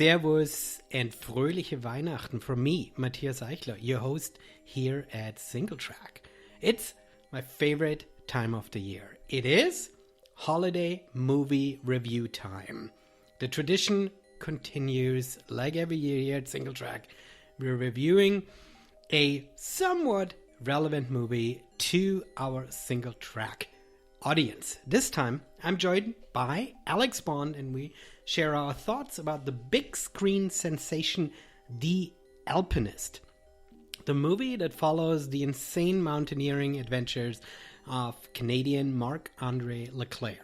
Servus and fröhliche Weihnachten from me, Matthias Eichler, your host here at Single Track. It's my favorite time of the year. It is holiday movie review time. The tradition continues like every year here at Single Track. We're reviewing a somewhat relevant movie to our Single Track audience. This time, I'm joined by Alex Bond, and we share our thoughts about the big screen sensation, The Alpinist. The movie that follows the insane mountaineering adventures of Canadian Marc-André Leclerc.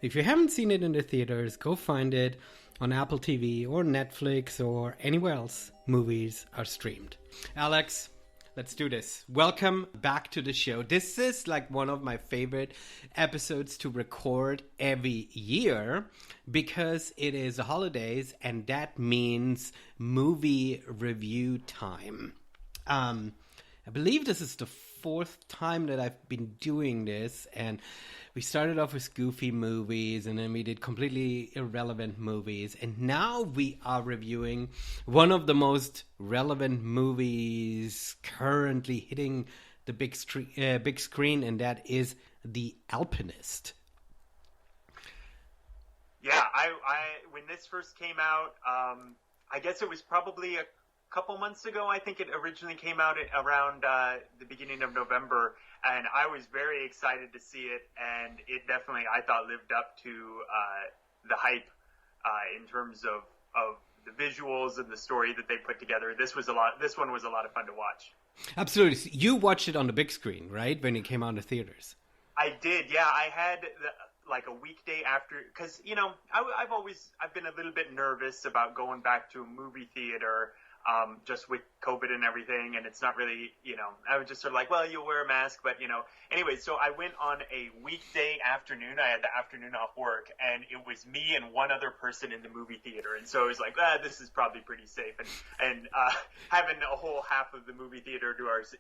If you haven't seen it in the theaters, go find it on Apple TV or Netflix or anywhere else movies are streamed. Alex, let's do this. Welcome back to the show. This is like one of my favorite episodes to record every year because it is the holidays and that means movie review time. I believe this is the fourth time that I've been doing this, and we started off with goofy movies and then we did completely irrelevant movies, and now we are reviewing one of the most relevant movies currently hitting the big screen, and that is The Alpinist. Yeah, I when this first came out, I guess it was probably a couple months ago. I think it originally came out around the beginning of November, and I was very excited to see it, and it definitely, I thought, lived up to the hype in terms of the visuals and the story that they put together. This one was a lot of fun to watch. Absolutely. You watched it on the big screen, right, when it came out in the theaters? I did, yeah. I had like a weekday after, because, you know, I've been a little bit nervous about going back to a movie theater just with COVID and everything, and it's not really, you know, I was just sort of like, well, you'll wear a mask, but, you know, anyway, so I went on a weekday afternoon. I had the afternoon off work, and it was me and one other person in the movie theater, and so I was like, this is probably pretty safe, and having a whole half of the movie theater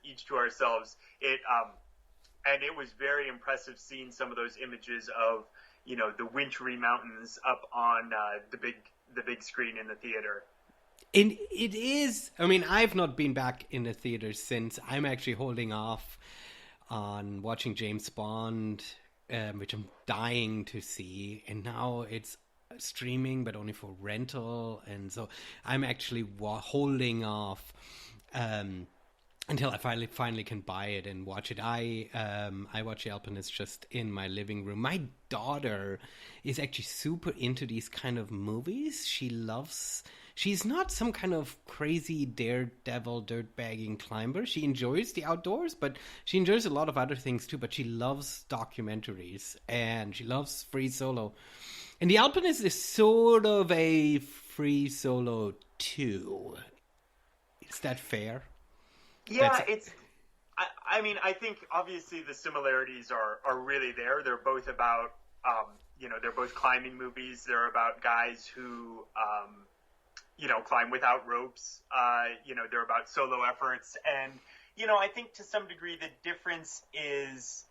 each to ourselves, and it was very impressive seeing some of those images of, you know, the wintry mountains up on the big screen in the theater. And it is, I mean, I've not been back in the theater since. I'm actually holding off on watching James Bond, which I'm dying to see. And now it's streaming, but only for rental. And so I'm actually holding off until I finally can buy it and watch it. I watch The Alpinist just in my living room. My daughter is actually super into these kind of movies. She's not some kind of crazy daredevil, dirtbagging climber. She enjoys the outdoors, but she enjoys a lot of other things too. But she loves documentaries and she loves free solo. And The Alpinist is sort of a free solo too. Is that fair? Yeah, I mean, I think obviously the similarities are really there. They're both about, you know, they're both climbing movies. They're about guys who, you know, climb without ropes. You know, they're about solo efforts. And, you know, I think to some degree the difference is,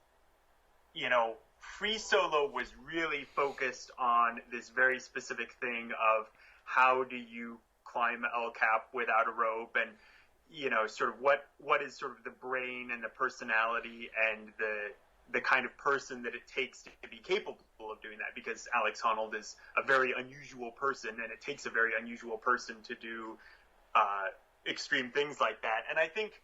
you know, free solo was really focused on this very specific thing of how do you climb El Cap without a rope, and, you know, sort of what is sort of the brain and the personality and the kind of person that it takes to be capable of doing that, because Alex Honnold is a very unusual person, and it takes a very unusual person to do extreme things like that. And I think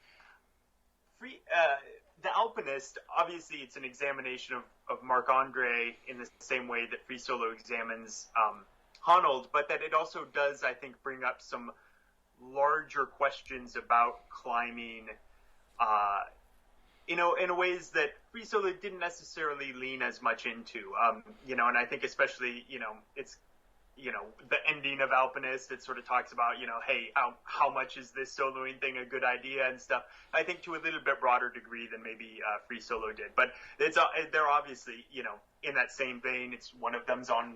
The Alpinist, obviously it's an examination of Marc-André in the same way that Free Solo examines Honnold, but that it also does, I think, bring up some larger questions about climbing, you know, in ways that Free Solo didn't necessarily lean as much into, you know, and I think especially, you know, it's, you know, the ending of Alpinist, it sort of talks about, you know, hey, how much is this soloing thing a good idea and stuff. I think to a little bit broader degree than maybe Free Solo did, but they're obviously, you know, in that same vein. It's one of them's on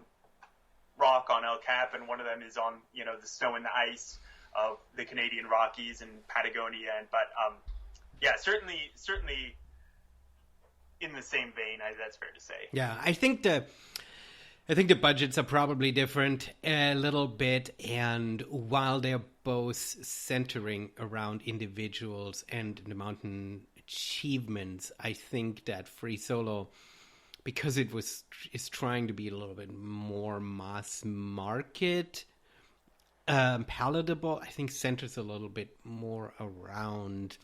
rock on El Cap, and one of them is on, you know, the snow and the ice of the Canadian Rockies and Patagonia, but yeah, certainly in the same vein, that's fair to say. Yeah, I think I think the budgets are probably different a little bit, and while they're both centering around individuals and the mountain achievements, I think that Free Solo, because is trying to be a little bit more mass market, palatable, I think centers a little bit more around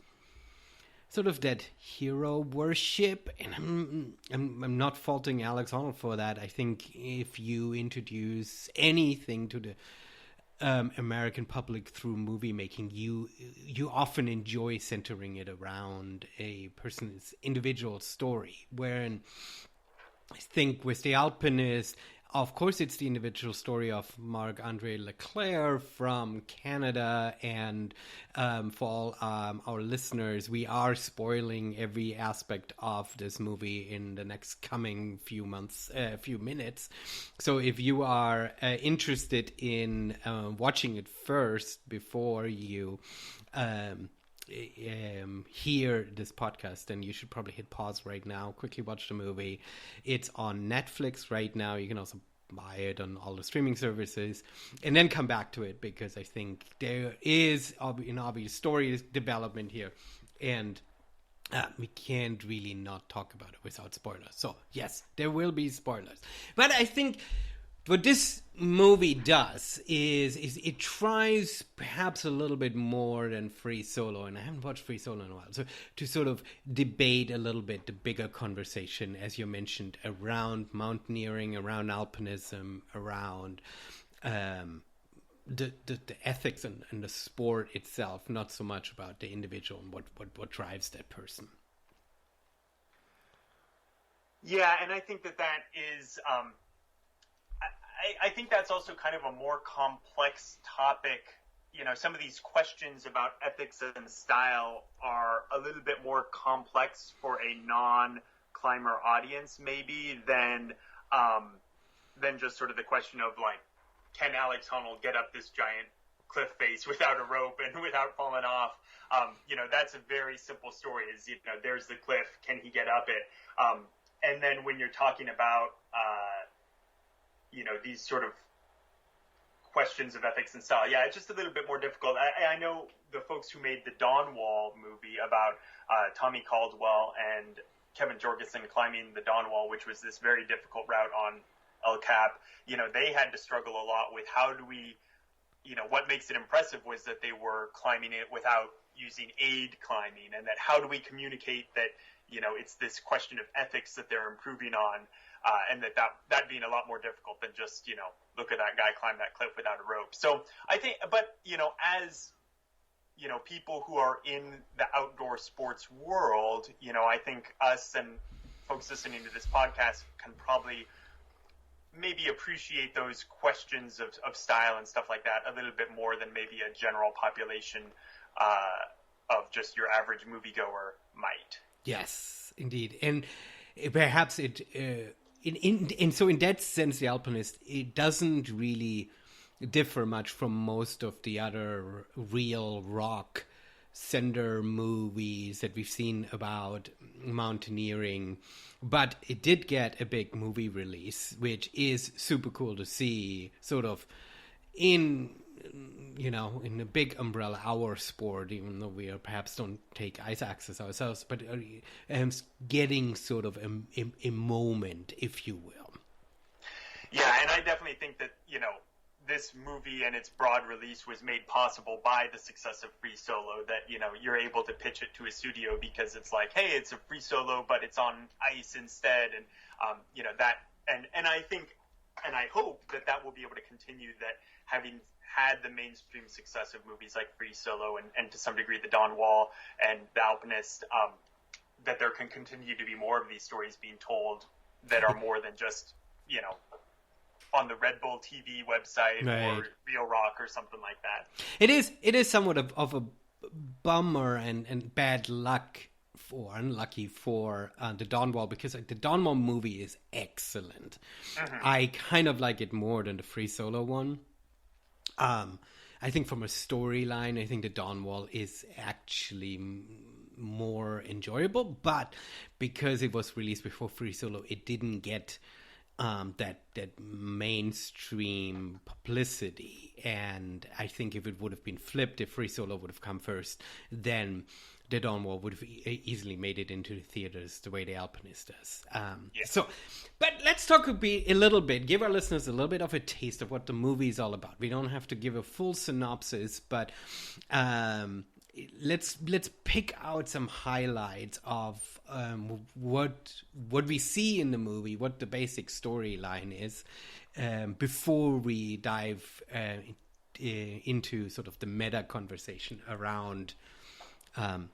sort of that hero worship, and I'm not faulting Alex Honnold for that. I think if you introduce anything to the American public through movie making, you often enjoy centering it around a person's individual story. Wherein I think with The Alpinist, of course, it's the individual story of Marc-André Leclerc from Canada, and for all our listeners, we are spoiling every aspect of this movie in the next coming few minutes. So if you are interested in watching it first before you hear this podcast, then you should probably hit pause right now, quickly watch the movie. It's on Netflix right now. You can also buy it on all the streaming services and then come back to it, because I think there is an obvious story development here, and we can't really not talk about it without spoilers. So yes, there will be spoilers, but I think what this movie does is it tries perhaps a little bit more than Free Solo, and I haven't watched Free Solo in a while, so to sort of debate a little bit the bigger conversation, as you mentioned, around mountaineering, around alpinism, around the ethics and the sport itself, not so much about the individual and what drives that person. Yeah, and I think that is... I think that's also kind of a more complex topic. You know, some of these questions about ethics and style are a little bit more complex for a non-climber audience, maybe, than just sort of the question of, like, can Alex Honnold get up this giant cliff face without a rope and without falling off? You know, that's a very simple story. Is, you know, there's the cliff, can he get up it? And then when you're talking about you know, these sort of questions of ethics and style. Yeah, it's just a little bit more difficult. I know the folks who made the Dawn Wall movie about Tommy Caldwell and Kevin Jorgensen climbing the Dawn Wall, which was this very difficult route on El Cap. You know, they had to struggle a lot with how do we, you know, what makes it impressive was that they were climbing it without using aid climbing, and that how do we communicate that, you know, it's this question of ethics that they're improving on. And that being a lot more difficult than just, you know, look at that guy climb that cliff without a rope. So I think, but, you know, as, you know, people who are in the outdoor sports world, you know, I think us and folks listening to this podcast can probably maybe appreciate those questions of style and stuff like that a little bit more than maybe a general population of just your average moviegoer might. Yes, indeed. And perhaps it... So in that sense, The Alpinist, it doesn't really differ much from most of the other real rock center movies that we've seen about mountaineering. But it did get a big movie release, which is super cool to see, sort of in, you know, in a big umbrella, our sport, even though we perhaps don't take ice axes ourselves, but getting sort of a moment, if you will. Yeah, and I definitely think that, you know, this movie and its broad release was made possible by the success of Free Solo, that, you know, you're able to pitch it to a studio because it's like, hey, it's a Free Solo, but it's on ice instead. And, you know, that, and I think, and I hope that will be able to continue, that having had the mainstream success of movies like Free Solo and to some degree the Dawn Wall and The Alpinist, that there can continue to be more of these stories being told that are more than just, you know, on the Red Bull TV website, right, or Real Rock or something like that. It is somewhat of a bummer and bad luck unlucky for the Dawn Wall, because like, the Dawn Wall movie is excellent. Mm-hmm. I kind of like it more than the Free Solo one. I think from a storyline, I think the Dawn Wall is actually more enjoyable, but because it was released before Free Solo, it didn't get that mainstream publicity. And I think if it would have been flipped, if Free Solo would have come first, then the Dawn Wall would have easily made it into the theaters the way the Alpinist does. So, but let's talk a little bit, give our listeners a little bit of a taste of what the movie is all about. We don't have to give a full synopsis, but let's pick out some highlights of what we see in the movie, what the basic storyline is, before we dive into sort of the meta conversation around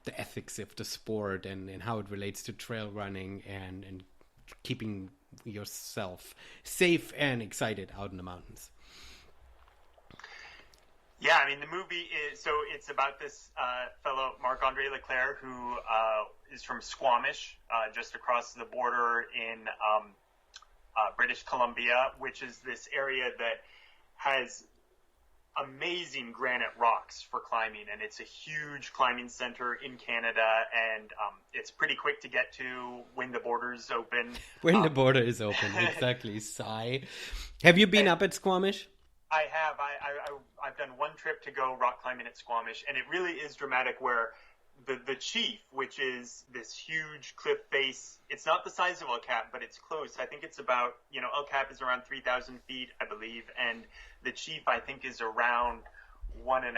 the ethics of the sport and how it relates to trail running and keeping yourself safe and excited out in the mountains. Yeah, I mean, the movie it's about this fellow, Marc-André Leclerc, who is from Squamish, just across the border in British Columbia, which is this area that has amazing granite rocks for climbing, and it's a huge climbing center in Canada, and it's pretty quick to get to when the border's open. When the border is open, exactly. Sigh. Have you been up at Squamish? I have. I've done one trip to go rock climbing at Squamish, and it really is dramatic where the chief, which is this huge cliff face, it's not the size of El Cap, but it's close. I think it's about, El Cap is around 3,000 feet, I believe, and the chief, I think, is around 1.5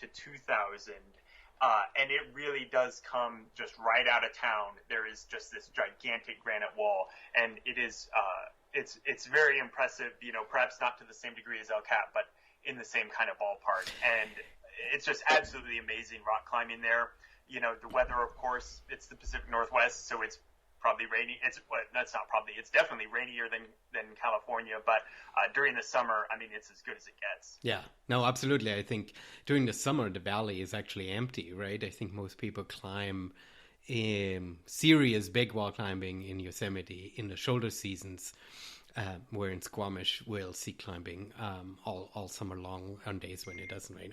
to 2,000. And it really does come just right out of town. There is just this gigantic granite wall, and it is, it's very impressive, perhaps not to the same degree as El Cap, but in the same kind of ballpark. And it's just absolutely amazing rock climbing there. The weather, of course, it's the Pacific Northwest, so it's probably rainy. It's definitely rainier than California, but during the summer, I mean, it's as good as it gets. Yeah, no, absolutely. I think during the summer, the valley is actually empty, right? I think most people climb serious big wall climbing in Yosemite in the shoulder seasons, where in Squamish we'll see climbing all summer long on days when it doesn't rain.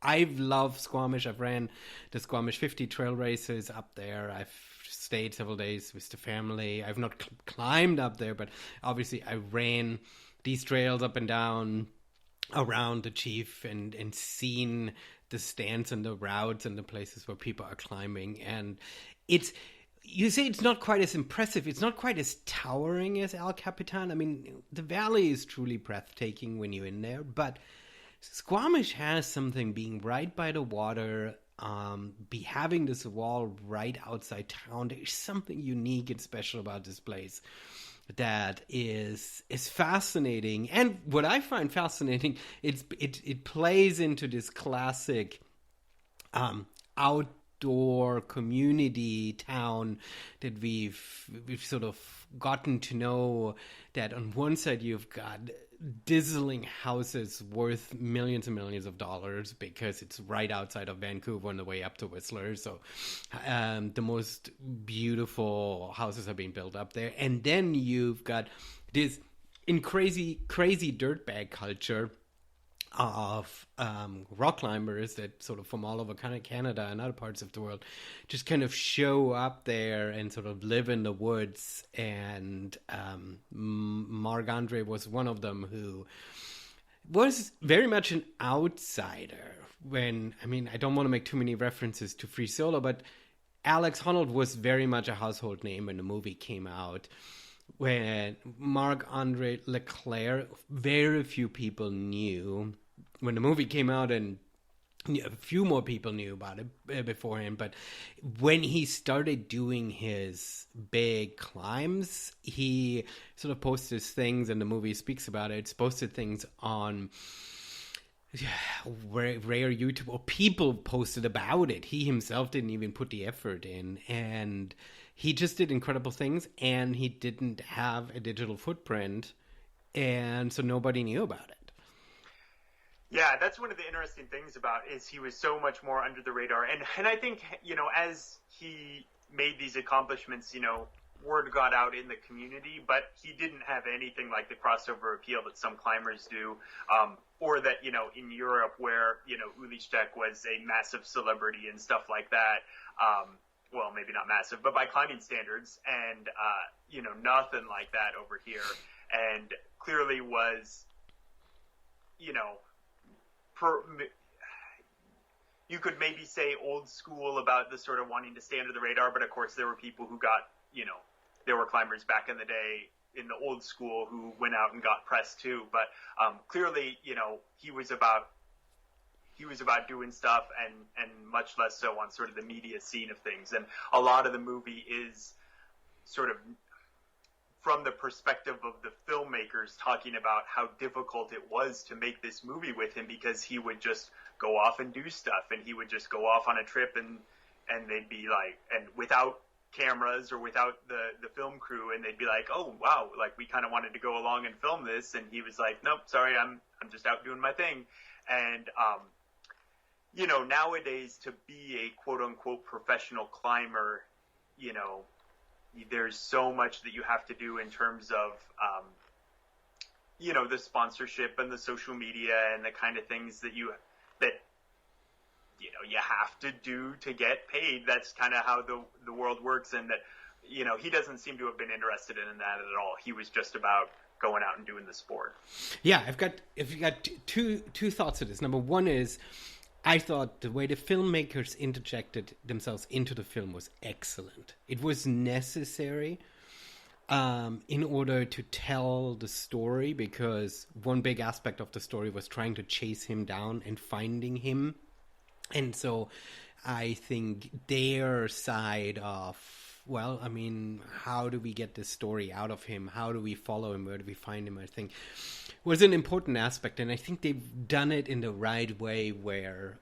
I've loved Squamish. I've ran the Squamish 50 trail races up there. I've stayed several days with the family. I've not climbed up there, but obviously I ran these trails up and down around the Chief and seen the stands and the routes and the places where people are climbing. And you say it's not quite as impressive. It's not quite as towering as El Capitan. I mean, the valley is truly breathtaking when you're in there, but Squamish has something being right by the water, having this wall right outside town. There's something unique and special about this place that is fascinating. And what I find fascinating, it plays into this classic outdoor community town that we've sort of gotten to know. That on one side you've got dazzling houses worth millions and millions of dollars because it's right outside of Vancouver on the way up to Whistler. So the most beautiful houses are being built up there. And then you've got this crazy dirtbag culture of rock climbers that sort of from all over kind of Canada and other parts of the world just kind of show up there and sort of live in the woods. And Marc-André was one of them who was very much an outsider I don't want to make too many references to Free Solo, but Alex Honnold was very much a household name when the movie came out. When Marc-André Leclerc, very few people knew when the movie came out, and a few more people knew about it beforehand. But when he started doing his big climbs, he sort of posted things, and the movie speaks about it. It's posted things on rare YouTube, or people posted about it. He himself didn't even put the effort in, and he just did incredible things, and he didn't have a digital footprint, and so nobody knew about it. Yeah, that's one of the interesting things about is he was so much more under the radar. And I think, as he made these accomplishments, word got out in the community, but he didn't have anything like the crossover appeal that some climbers do, or that, in Europe where, Ulichtek was a massive celebrity and stuff like that. well, maybe not massive, but by climbing standards, and nothing like that over here, and clearly was, you could maybe say old school about the sort of wanting to stay under the radar, but of course there were people who got, there were climbers back in the day in the old school who went out and got press too, but clearly, he was about doing stuff and much less so on sort of the media scene of things. And a lot of the movie is sort of from the perspective of the filmmakers talking about how difficult it was to make this movie with him, because he would just go off and do stuff, and he would just go off on a trip and they'd be like, and without cameras or without the film crew, and they'd be like, oh wow, like we kind of wanted to go along and film this, and he was like, nope, sorry, I'm just out doing my thing. And nowadays, to be a quote unquote professional climber, there's so much that you have to do in terms of the sponsorship and the social media and the kind of things that you have to do to get paid. That's kind of how the world works, and that he doesn't seem to have been interested in that at all. He was just about going out and doing the sport. Yeah, if you got two thoughts of this. Number one is, I thought the way the filmmakers interjected themselves into the film was excellent. It was necessary in order to tell the story, because one big aspect of the story was trying to chase him down and finding him. And so I think their side of, well, I mean, how do we get this story out of him? How do we follow him? Where do we find him? I think was an important aspect. And I think they've done it in the right way, where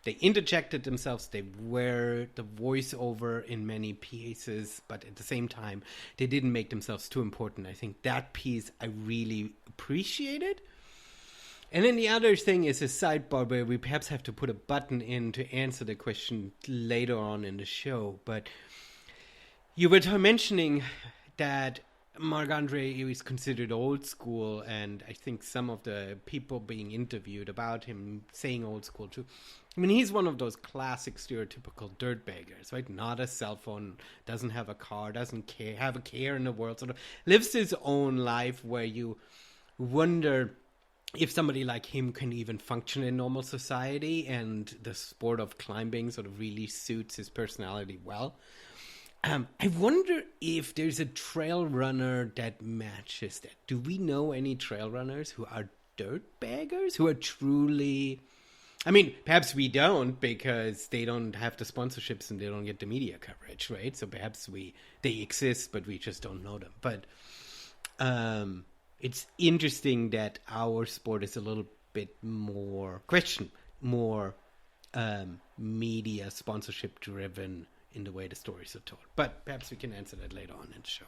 they interjected themselves. They were the voiceover in many pieces, but at the same time, they didn't make themselves too important. I think that piece I really appreciated. And then the other thing is a sidebar where we perhaps have to put a button in to answer the question later on in the show. But you were mentioning that Marc-André is considered old school, and I think some of the people being interviewed about him saying old school too. I mean, he's one of those classic stereotypical dirtbaggers, right? Not a cell phone, doesn't have a car, doesn't have a care in the world, sort of lives his own life, where you wonder if somebody like him can even function in normal society, and the sport of climbing sort of really suits his personality well. I wonder if there's a trail runner that matches that. Do we know any trail runners who are dirtbaggers, who are truly... I mean, perhaps we don't, because they don't have the sponsorships and they don't get the media coverage, right? So perhaps they exist, but we just don't know them. But it's interesting that our sport is a little bit more media sponsorship driven in the way the stories are told. But perhaps we can answer that later on in the show.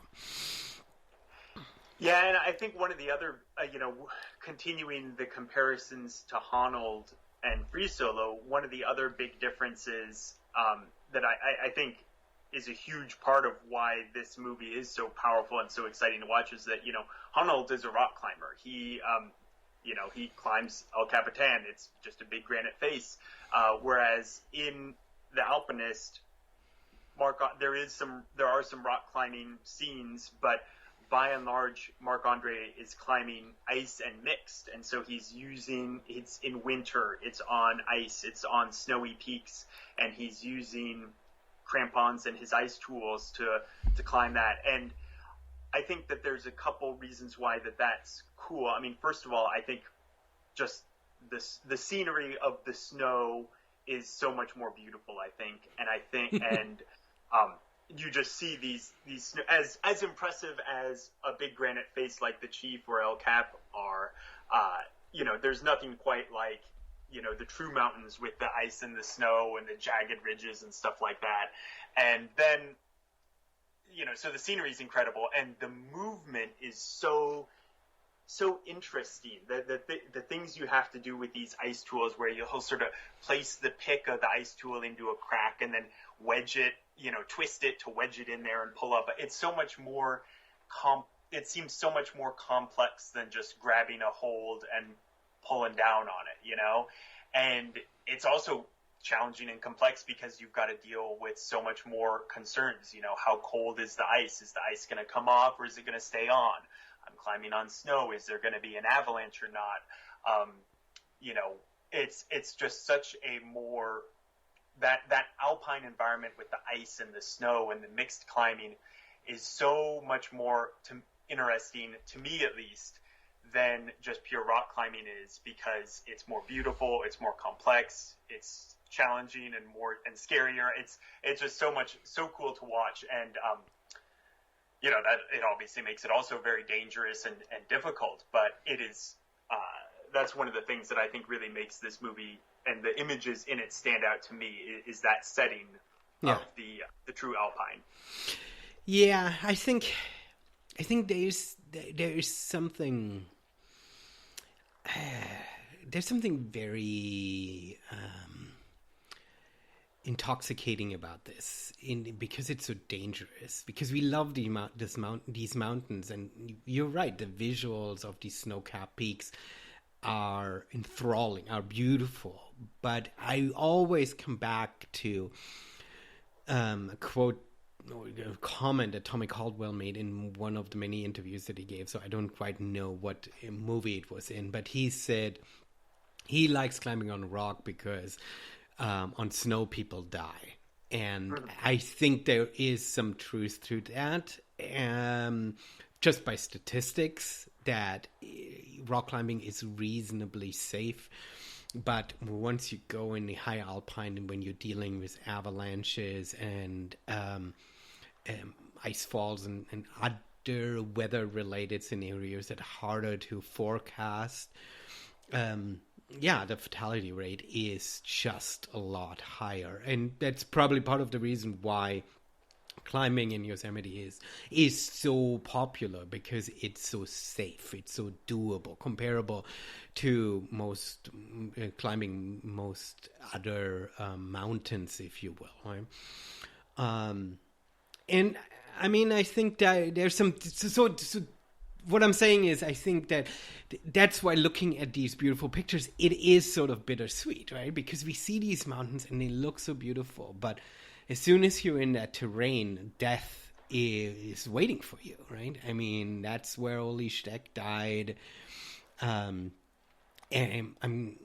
Yeah, and I think one of the other, continuing the comparisons to Honnold and Free Solo, one of the other big differences that I think is a huge part of why this movie is so powerful and so exciting to watch is that, Honnold is a rock climber. He climbs El Capitan. It's just a big granite face. Whereas in the Alpinist, there are some rock climbing scenes, but by and large, Marc-André is climbing ice and mixed, and so it's in winter, it's on ice, it's on snowy peaks, and he's using crampons and his ice tools to climb that. And I think that there's a couple reasons why that's cool. I mean, first of all, I think just the scenery of the snow is so much more beautiful, I think, and you just see these as impressive as a big granite face like the Chief or El Cap are. There's nothing quite like the true mountains with the ice and the snow and the jagged ridges and stuff like that. And then so the scenery is incredible, and the movement is so interesting. The things you have to do with these ice tools, where you'll sort of place the pick of the ice tool into a crack and then wedge it, twist it to wedge it in there and pull up. It's so much more it seems so much more complex than just grabbing a hold and pulling down on it, And it's also challenging and complex because you've got to deal with so much more concerns. You know, how cold is the ice? Is the ice going to come off or is it going to stay on? I'm climbing on snow. Is there going to be an avalanche or not? You know, it's just such a more that alpine environment with the ice and the snow and the mixed climbing is so much more interesting to me, at least, than just pure rock climbing is, because it's more beautiful, it's more complex, it's challenging and scarier. It's just so cool to watch, and you know, that it obviously makes it also very dangerous and difficult, but it is that's one of the things that I think really makes this movie and the images in it stand out to me is that setting of the true alpine. Yeah, I think there's something very intoxicating about this, because it's so dangerous. Because we love these mountains, and you're right. The visuals of these snow-capped peaks are enthralling, are beautiful. But I always come back to a quote or a comment that Tommy Caldwell made in one of the many interviews that he gave. So I don't quite know what movie it was in, but he said he likes climbing on rock because on snow people die. And I think there is some truth to that, just by statistics, that rock climbing is reasonably safe. But once you go in the high alpine, and when you're dealing with avalanches and ice falls and other weather-related scenarios that are harder to forecast, the fatality rate is just a lot higher. And that's probably part of the reason why climbing in Yosemite is so popular, because it's so safe, it's so doable, comparable to most climbing most other mountains, if you will, right? And I mean, I think that there's some so what I'm saying is, I think that's why looking at these beautiful pictures, it is sort of bittersweet, right? Because we see these mountains and they look so beautiful, but as soon as you're in that terrain, death is waiting for you, right? I mean, that's where Oli Steck died. And I'm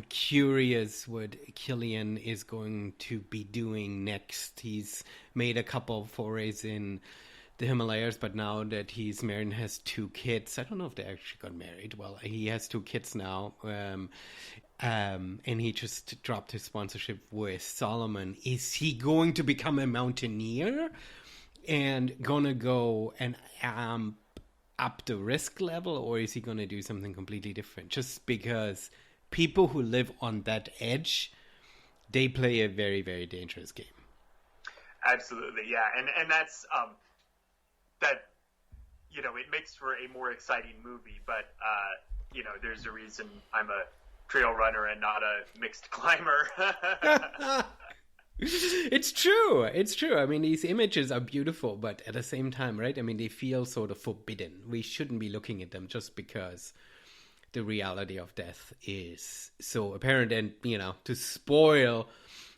curious what Killian is going to be doing next. He's made a couple of forays in the Himalayas, but now that he's married and has 2 kids, I don't know if they actually got married. Well, he has 2 kids now. And he just dropped his sponsorship with Solomon. Is he going to become a mountaineer and gonna go and up the risk level, or is he gonna do something completely different? Just because people who live on that edge, they play a very, very dangerous game. Absolutely, yeah, and that's that. You know, it makes for a more exciting movie, but you know, there's a reason I'm a trail runner and not a mixed climber. It's true. I mean, these images are beautiful, but at the same time, right? I mean, they feel sort of forbidden. We shouldn't be looking at them just because the reality of death is so apparent. And, you know, to spoil,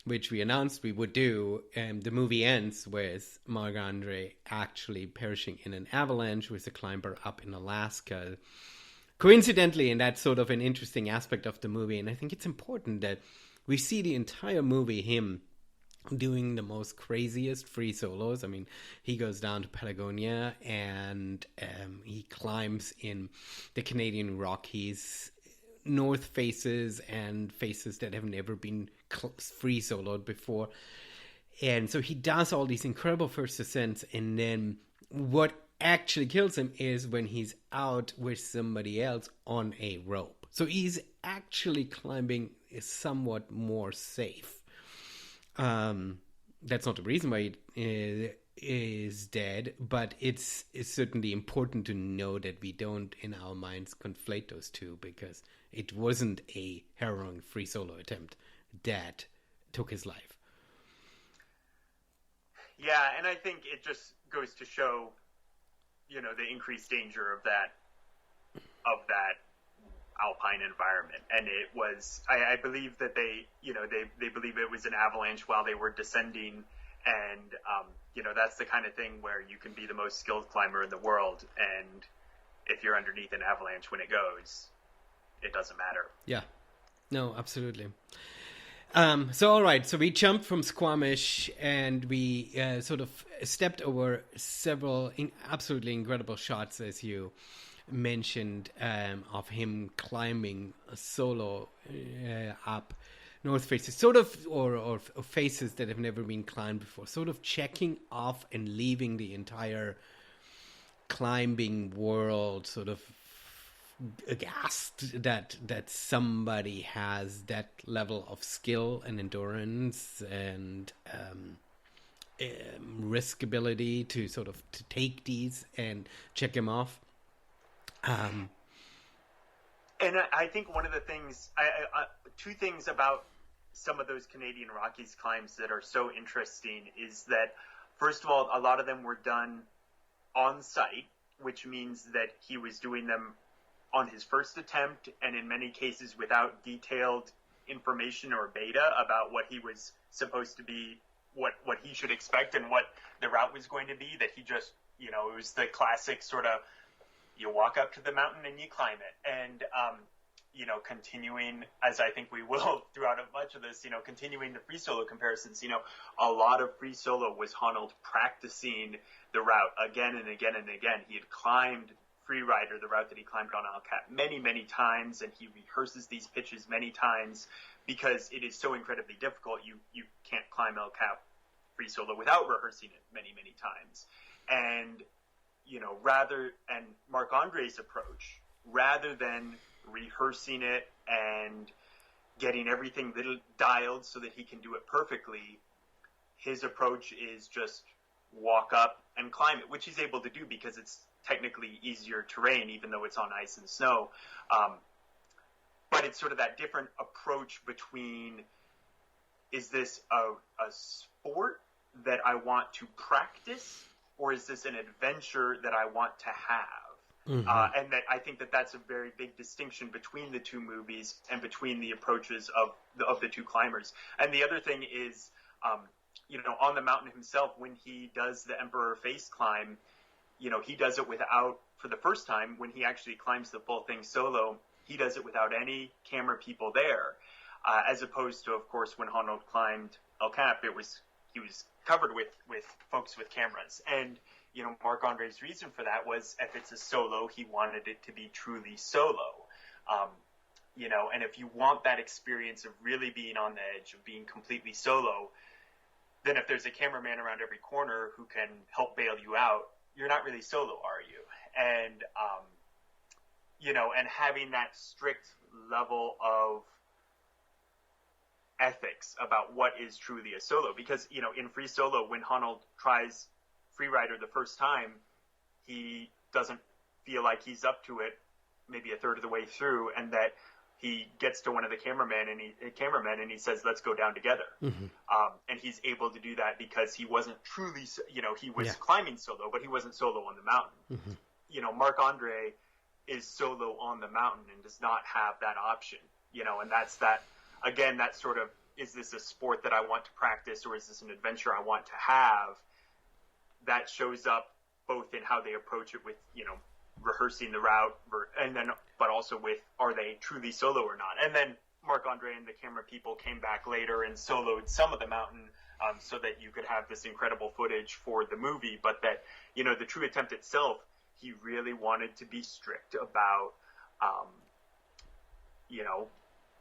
which we announced we would do, the movie ends with Marc-André actually perishing in an avalanche with a climber up in Alaska. Coincidentally, and that's sort of an interesting aspect of the movie, and I think it's important that we see the entire movie him doing the most craziest free solos. I mean, he goes down to Patagonia and he climbs in the Canadian Rockies, north faces and faces that have never been free soloed before. And so he does all these incredible first ascents, and then what actually kills him is when he's out with somebody else on a rope. So he's actually climbing is somewhat more safe. That's not the reason why he is dead, but it's certainly important to know that we don't, in our minds, conflate those two, because it wasn't a harrowing free solo attempt that took his life. Yeah, and I think it just goes to show, you know, the increased danger of that alpine environment. And it was, I believe that they believe it was an avalanche while they were descending. And, that's the kind of thing where you can be the most skilled climber in the world. And if you're underneath an avalanche when it goes, it doesn't matter. Yeah, no, absolutely. So, all right. So we jumped from Squamish and we sort of stepped over several absolutely incredible shots, as you mentioned, of him climbing solo up North Faces, sort of, or faces that have never been climbed before, sort of checking off and leaving the entire climbing world sort of aghast that somebody has that level of skill and endurance and riskability to sort of to take these and check them off. And I think one of the things, two things about some of those Canadian Rockies climbs that are so interesting is that, first of all, a lot of them were done on site, which means that he was doing them on his first attempt, and in many cases without detailed information or beta about what he was supposed to be, what he should expect and what the route was going to be, that he just, it was the classic sort of, you walk up to the mountain and you climb it. And, continuing, as I think we will throughout much of this, continuing the free solo comparisons, a lot of free solo was Honnold practicing the route again and again and again. He had climbed Freerider, the route that he climbed on El Cap, many, many times, and he rehearses these pitches many times because it is so incredibly difficult. You can't climb El Cap free solo without rehearsing it many, many times. And, and Marc-André's approach, rather than rehearsing it and getting everything dialed so that he can do it perfectly, his approach is just walk up and climb it, which he's able to do because it's technically easier terrain, even though it's on ice and snow. But it's sort of that different approach between, is this a sport that I want to practice, or is this an adventure that I want to have? Mm-hmm. And that I think that that's a very big distinction between the two movies and between the approaches of the two climbers. And the other thing is, on the mountain himself, when he does the Emperor Face climb, he does it without, for the first time, when he actually climbs the full thing solo, he does it without any camera people there. As opposed to, of course, when Honnold climbed El Cap, he was covered with folks with cameras. And, Marc-André's reason for that was, if it's a solo, he wanted it to be truly solo. And if you want that experience of really being on the edge, of being completely solo, then if there's a cameraman around every corner who can help bail you out, you're not really solo, are you? And, and having that strict level of ethics about what is truly a solo. Because, in free solo, when Honnold tries Freerider the first time, he doesn't feel like he's up to it maybe a third of the way through, and that he gets to one of the cameramen and he says, let's go down together. Mm-hmm. And he's able to do that because he wasn't truly, he was climbing solo, but he wasn't solo on the mountain. Mm-hmm. Marc-André is solo on the mountain and does not have that option, and that's that, again, that sort of, is this a sport that I want to practice, or is this an adventure I want to have? That shows up both in how they approach it with, rehearsing the route, but also with, are they truly solo or not? And then Marc-André and the camera people came back later and soloed some of the mountain, so that you could have this incredible footage for the movie. But that, the true attempt itself, he really wanted to be strict about,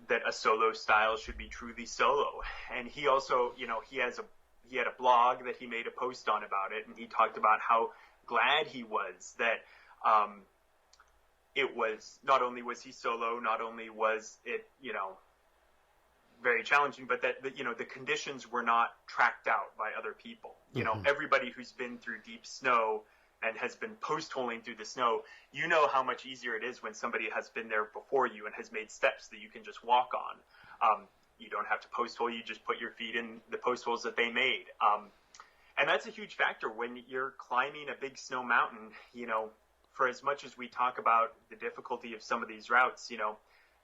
that a solo style should be truly solo. And he also, he had a blog that he made a post on about it, and he talked about how glad he was that it was, not only was he solo, not only was it, very challenging, but that, the conditions were not tracked out by other people. Mm-hmm. Everybody who's been through deep snow and has been post-holing through the snow, how much easier it is when somebody has been there before you and has made steps that you can just walk on. You don't have to post-hole, you just put your feet in the post holes that they made. And that's a huge factor when you're climbing a big snow mountain, for as much as we talk about the difficulty of some of these routes, you know,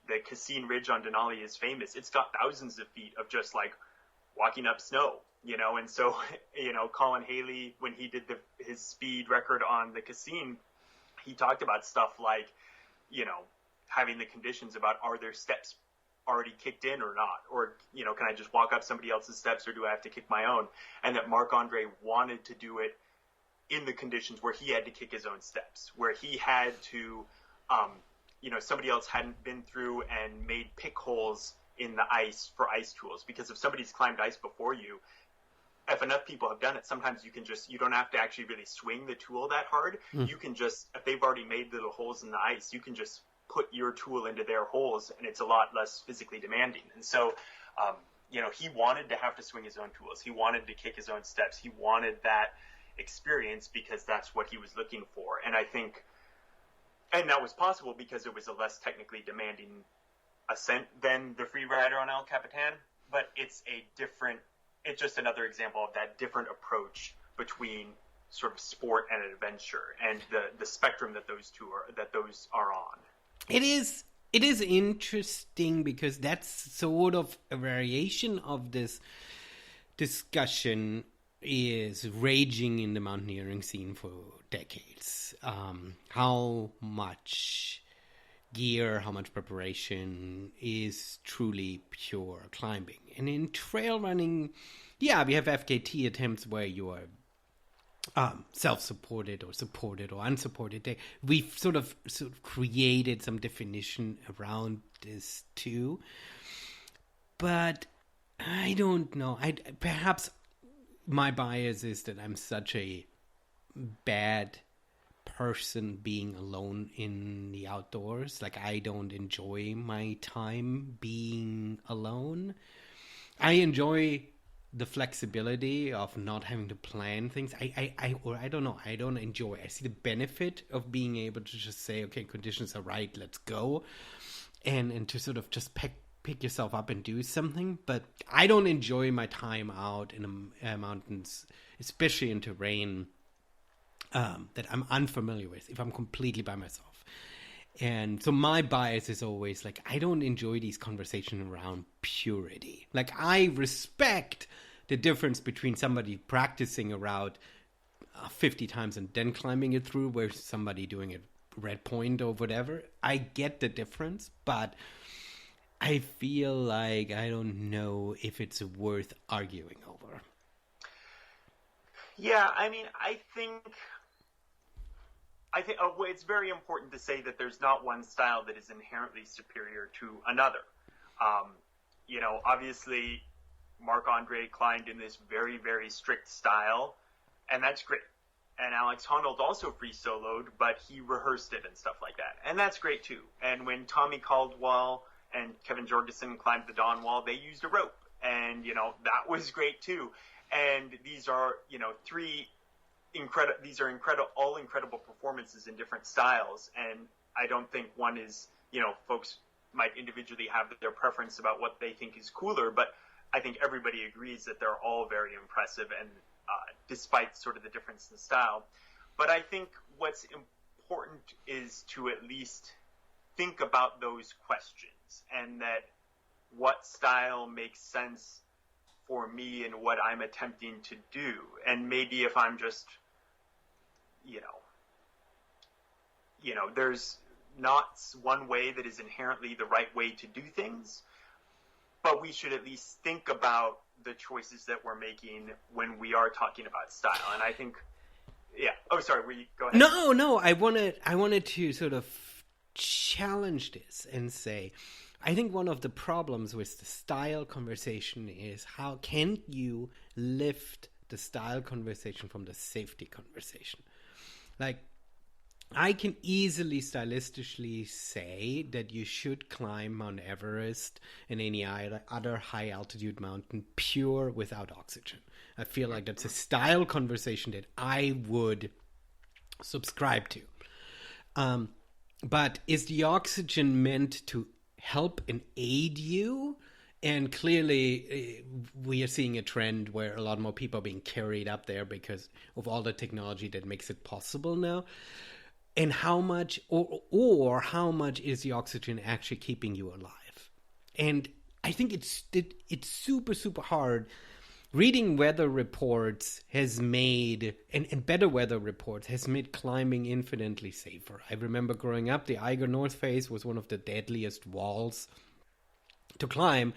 the Cassine Ridge on Denali is famous. It's got thousands of feet of just like walking up snow, you know, and so, you know, Colin Haley, when he did his speed record on the Cassine, he talked about stuff like, you know, having the conditions about, are there steps already kicked in or not? Or, you know, can I just walk up somebody else's steps, or do I have to kick my own? And that Marc-André wanted to do it in the conditions where he had to kick his own steps, where he had to, you know, somebody else hadn't been through and made pick holes in the ice for ice tools. Because if somebody's climbed ice before you, if enough people have done it, sometimes you don't have to actually really swing the tool that hard. You can just, if they've already made little holes in the ice, you can just put your tool into their holes, and it's a lot less physically demanding. And so, you know, he wanted to have to swing his own tools. He wanted to kick his own steps. He wanted that experience because that's what he was looking for. And I think, and that was possible because it was a less technically demanding ascent than the free rider on El Capitan, but it's just another example of that different approach between sort of sport and adventure, and the spectrum that those are on. It is interesting because that's sort of a variation of this discussion is raging in the mountaineering scene for decades. How much gear, how much preparation is truly pure climbing. And in trail running, yeah, we have FKT attempts where you are self-supported or supported or unsupported. We've sort of created some definition around this too. But I don't know. Perhaps my bias is that I'm such a bad person being alone in the outdoors. Like, I don't enjoy my time being alone. I enjoy the flexibility of not having to plan things. I don't know. I don't enjoy. I see the benefit of being able to just say, okay, conditions are right, let's go. And to sort of just pick yourself up and do something. But I don't enjoy my time out in the mountains, especially in terrain that I'm unfamiliar with, if I'm completely by myself. And so my bias is always like, I don't enjoy these conversations around purity. Like, I respect the difference between somebody practicing a route 50 times and then climbing it through, where somebody doing it red point or whatever. I get the difference, but I feel like I don't know if it's worth arguing over. Yeah, I mean, I think it's very important to say that there's not one style that is inherently superior to another. You know, obviously, Marc-André climbed in this very, very strict style, and that's great. And Alex Honnold also free soloed, but he rehearsed it and stuff like that, and that's great too. And when Tommy Caldwell and Kevin Jorgensen climbed the Dawn Wall, they used a rope, and you know, that was great too. And these are, you know, all incredible performances in different styles, and I don't think one is, you know, folks might individually have their preference about what they think is cooler, but I think everybody agrees that they're all very impressive, and despite sort of the difference in style. But I think what's important is to at least think about those questions, and that what style makes sense for me and what I'm attempting to do. And maybe if I'm just, you know, there's not one way that is inherently the right way to do things, but we should at least think about the choices that we're making when we are talking about style. And I think, yeah. Oh, sorry. Go ahead. No. I wanted to sort of challenge this and say, I think one of the problems with the style conversation is, how can you lift the style conversation from the safety conversation? Like, I can easily stylistically say that you should climb Mount Everest and any other high altitude mountain pure without oxygen. I feel like that's a style conversation that I would subscribe to. But is the oxygen meant to help and aid you? And clearly, we are seeing a trend where a lot more people are being carried up there because of all the technology that makes it possible now. and how much or how much is the oxygen actually keeping you alive. And I think it's super, super hard. Reading weather reports has made, and better weather reports, has made climbing infinitely safer. I remember growing up, the Eiger North Face was one of the deadliest walls to climb,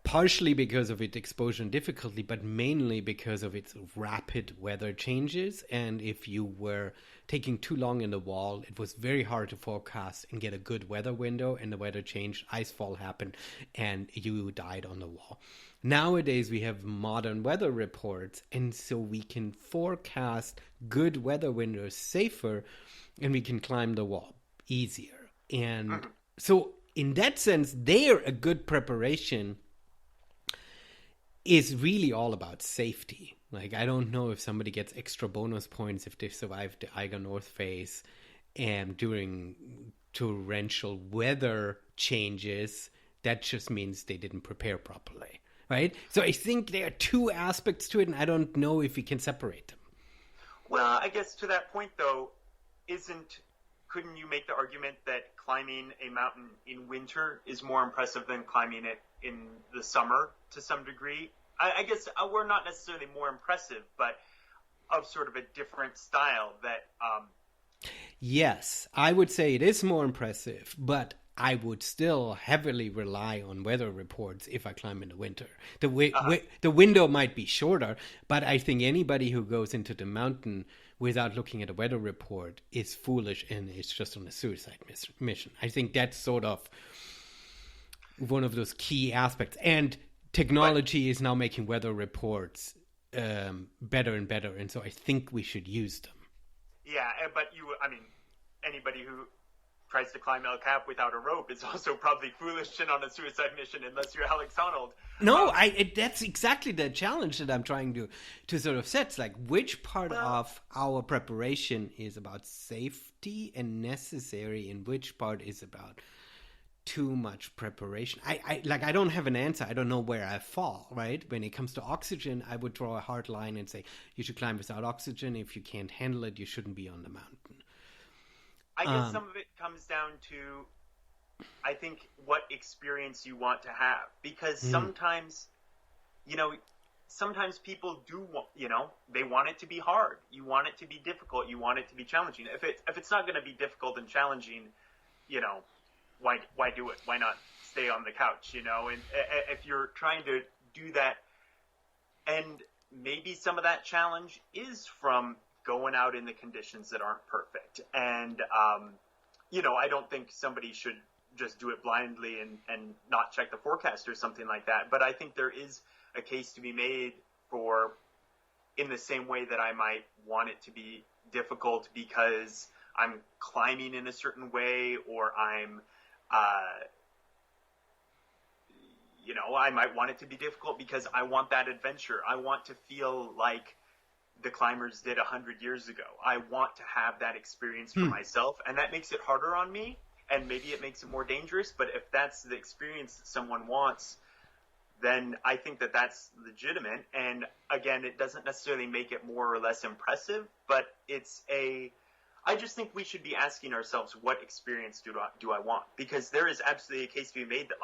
partially because of its exposure and difficulty, but mainly because of its rapid weather changes. And if you were taking too long in the wall, it was very hard to forecast and get a good weather window, and the weather changed, icefall happened, and you died on the wall. Nowadays, we have modern weather reports, and so we can forecast good weather windows safer, and we can climb the wall easier. And so in that sense, there, a good preparation is really all about safety. Like, I don't know if somebody gets extra bonus points if they survived the Eiger North Face and during torrential weather changes. That just means they didn't prepare properly, right? So I think there are two aspects to it, and I don't know if we can separate them. Well, I guess to that point, though, couldn't you make the argument that climbing a mountain in winter is more impressive than climbing it in the summer to some degree? I guess we're not necessarily more impressive, but of sort of a different style that... Yes, I would say it is more impressive, but I would still heavily rely on weather reports if I climb in the winter. The window might be shorter, but I think anybody who goes into the mountain without looking at a weather report is foolish and is just on a suicide mission. I think that's sort of one of those key aspects. And technology is now making weather reports better and better, and so I think we should use them. Yeah, but anybody who tries to climb El Cap without a rope is also probably foolish and on a suicide mission, unless you're Alex Honnold. No, that's exactly the challenge that I'm trying to sort of set. It's like, which part of our preparation is about safety and necessary, and which part is about too much preparation? I don't have an answer. I don't know where I fall, right? When it comes to oxygen, I would draw a hard line and say you should climb without oxygen. If you can't handle it, you shouldn't be on the mountain. I guess some of it comes down to, I think, what experience you want to have. Because sometimes people do want, they want it to be hard. You want it to be difficult. You want it to be challenging. If it's not going to be difficult and challenging, why do it? Why not stay on the couch, And if you're trying to do that, and maybe some of that challenge is from going out in the conditions that aren't perfect. And, I don't think somebody should just do it blindly and not check the forecast or something like that. But I think there is a case to be made for, in the same way that I might want it to be difficult because I'm climbing in a certain way, or I'm, I might want it to be difficult because I want that adventure. I want to feel like the climbers did 100 years ago. I want to have that experience for myself, and that makes it harder on me, and maybe it makes it more dangerous, but if that's the experience that someone wants, then I think that that's legitimate. And again, it doesn't necessarily make it more or less impressive, but I just think we should be asking ourselves, what experience do I want? Because there is absolutely a case to be made that,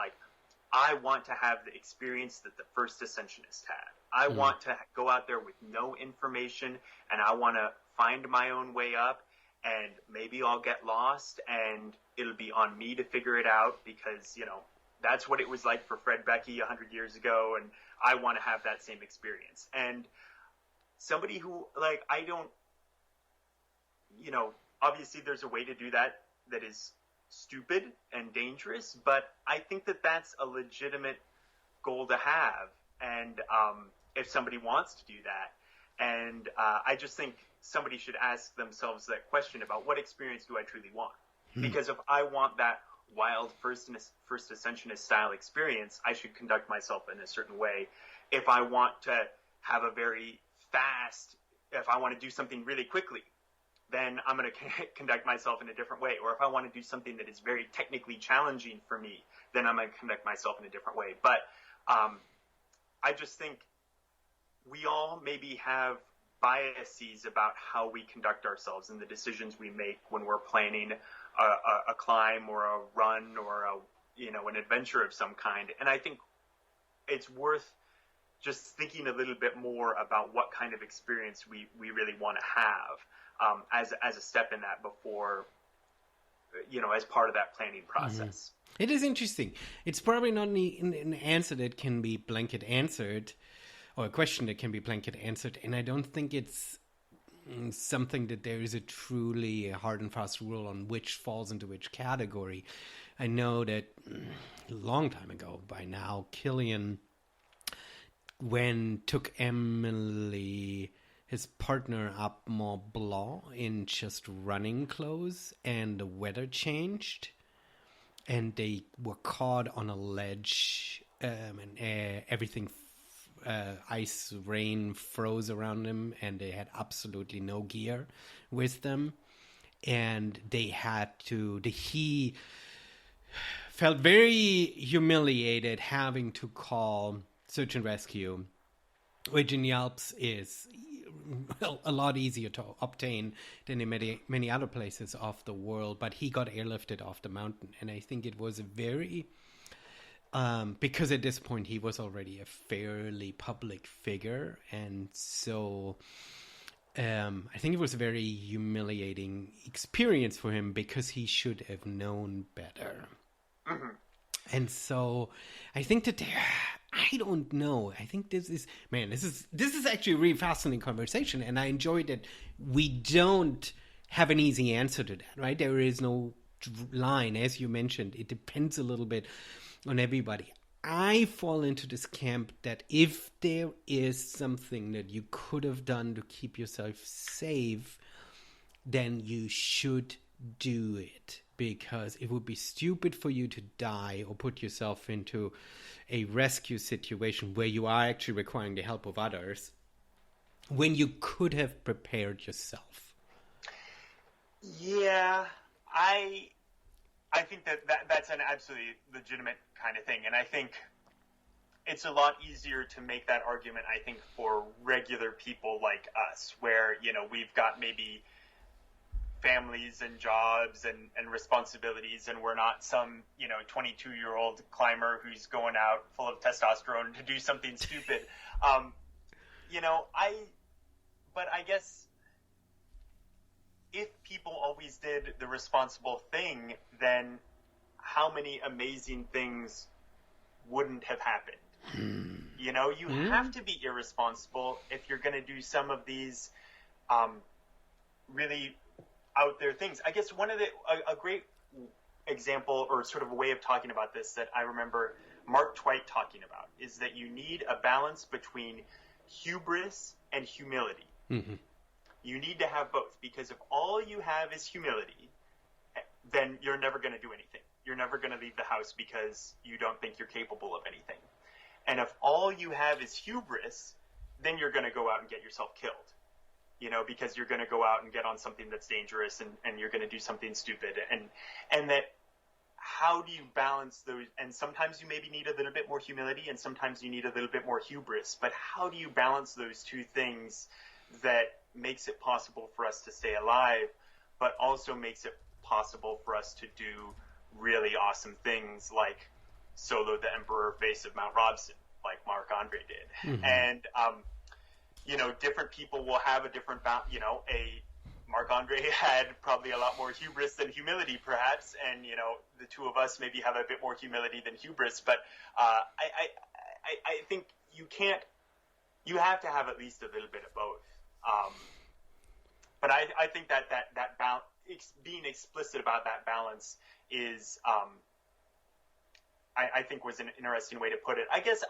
I want to have the experience that the first ascensionist had. I want to go out there with no information, and I want to find my own way up, and maybe I'll get lost, and it'll be on me to figure it out because, that's what it was like for Fred Beckey 100 years ago, and I want to have that same experience. And somebody who, I don't, obviously there's a way to do that is stupid and dangerous, but I think that that's a legitimate goal to have. And if somebody wants to do that, and I just think somebody should ask themselves that question about, what experience do I truly want? Because if I want that wild first ascensionist style experience, I should conduct myself in a certain way. If I want to have if I want to do something really quickly, then I'm going to conduct myself in a different way. Or if I want to do something that is very technically challenging for me, then I'm going to conduct myself in a different way. But I just think we all maybe have biases about how we conduct ourselves and the decisions we make when we're planning a climb or a run or an adventure of some kind. And I think it's worth just thinking a little bit more about what kind of experience we really want to have as a step in that before, as part of that planning process. Mm-hmm. It is interesting. It's probably not an answer that can be blanket answered, or a question that can be blanket answered. And I don't think it's something that there is a truly hard and fast rule on which falls into which category. I know that a long time ago by now, Killian, when took Emily, his partner, up Mont Blanc in just running clothes, and the weather changed, and they were caught on a ledge, and everything, ice, rain froze around them, and they had absolutely no gear with them, and he felt very humiliated having to call search and rescue, which in the Alps is a lot easier to obtain than in many other places of the world. But he got airlifted off the mountain, and I think it was a very because at this point he was already a fairly public figure, and so I think it was a very humiliating experience for him because he should have known better. Mm-hmm. And so I think that I don't know. I think this is actually a really fascinating conversation, and I enjoyed that we don't have an easy answer to that, right? There is no line, as you mentioned. It depends a little bit on everybody. I fall into this camp that if there is something that you could have done to keep yourself safe, then you should do it, because it would be stupid for you to die or put yourself into a rescue situation where you are actually requiring the help of others when you could have prepared yourself. Yeah, I think that's an absolutely legitimate kind of thing, and I think it's a lot easier to make that argument, I think, for regular people like us, where, we've got maybe families and jobs and responsibilities, and we're not some 22-year-old climber who's going out full of testosterone to do something stupid. But I guess if people always did the responsible thing, then how many amazing things wouldn't have happened? You have to be irresponsible if you're going to do some of these really out there things. I guess a great example, or sort of a way of talking about this, that I remember Mark Twight talking about, is that you need a balance between hubris and humility. Mm-hmm. You need to have both, because if all you have is humility, then you're never going to do anything. You're never going to leave the house because you don't think you're capable of anything. And if all you have is hubris, then you're going to go out and get yourself killed. Because you're going to go out and get on something that's dangerous, and you're going to do something stupid. And that, how do you balance those? And sometimes you maybe need a little bit more humility, and sometimes you need a little bit more hubris. But how do you balance those two things that makes it possible for us to stay alive, but also makes it possible for us to do really awesome things like solo the Emperor face of Mount Robson, like Marc-André did. Mm-hmm. And, different people will have a different Marc-André had probably a lot more hubris than humility, perhaps, and, the two of us maybe have a bit more humility than hubris, but I think you have to have at least a little bit of both. But I think that being explicit about that balance is, I think, was an interesting way to put it. I guess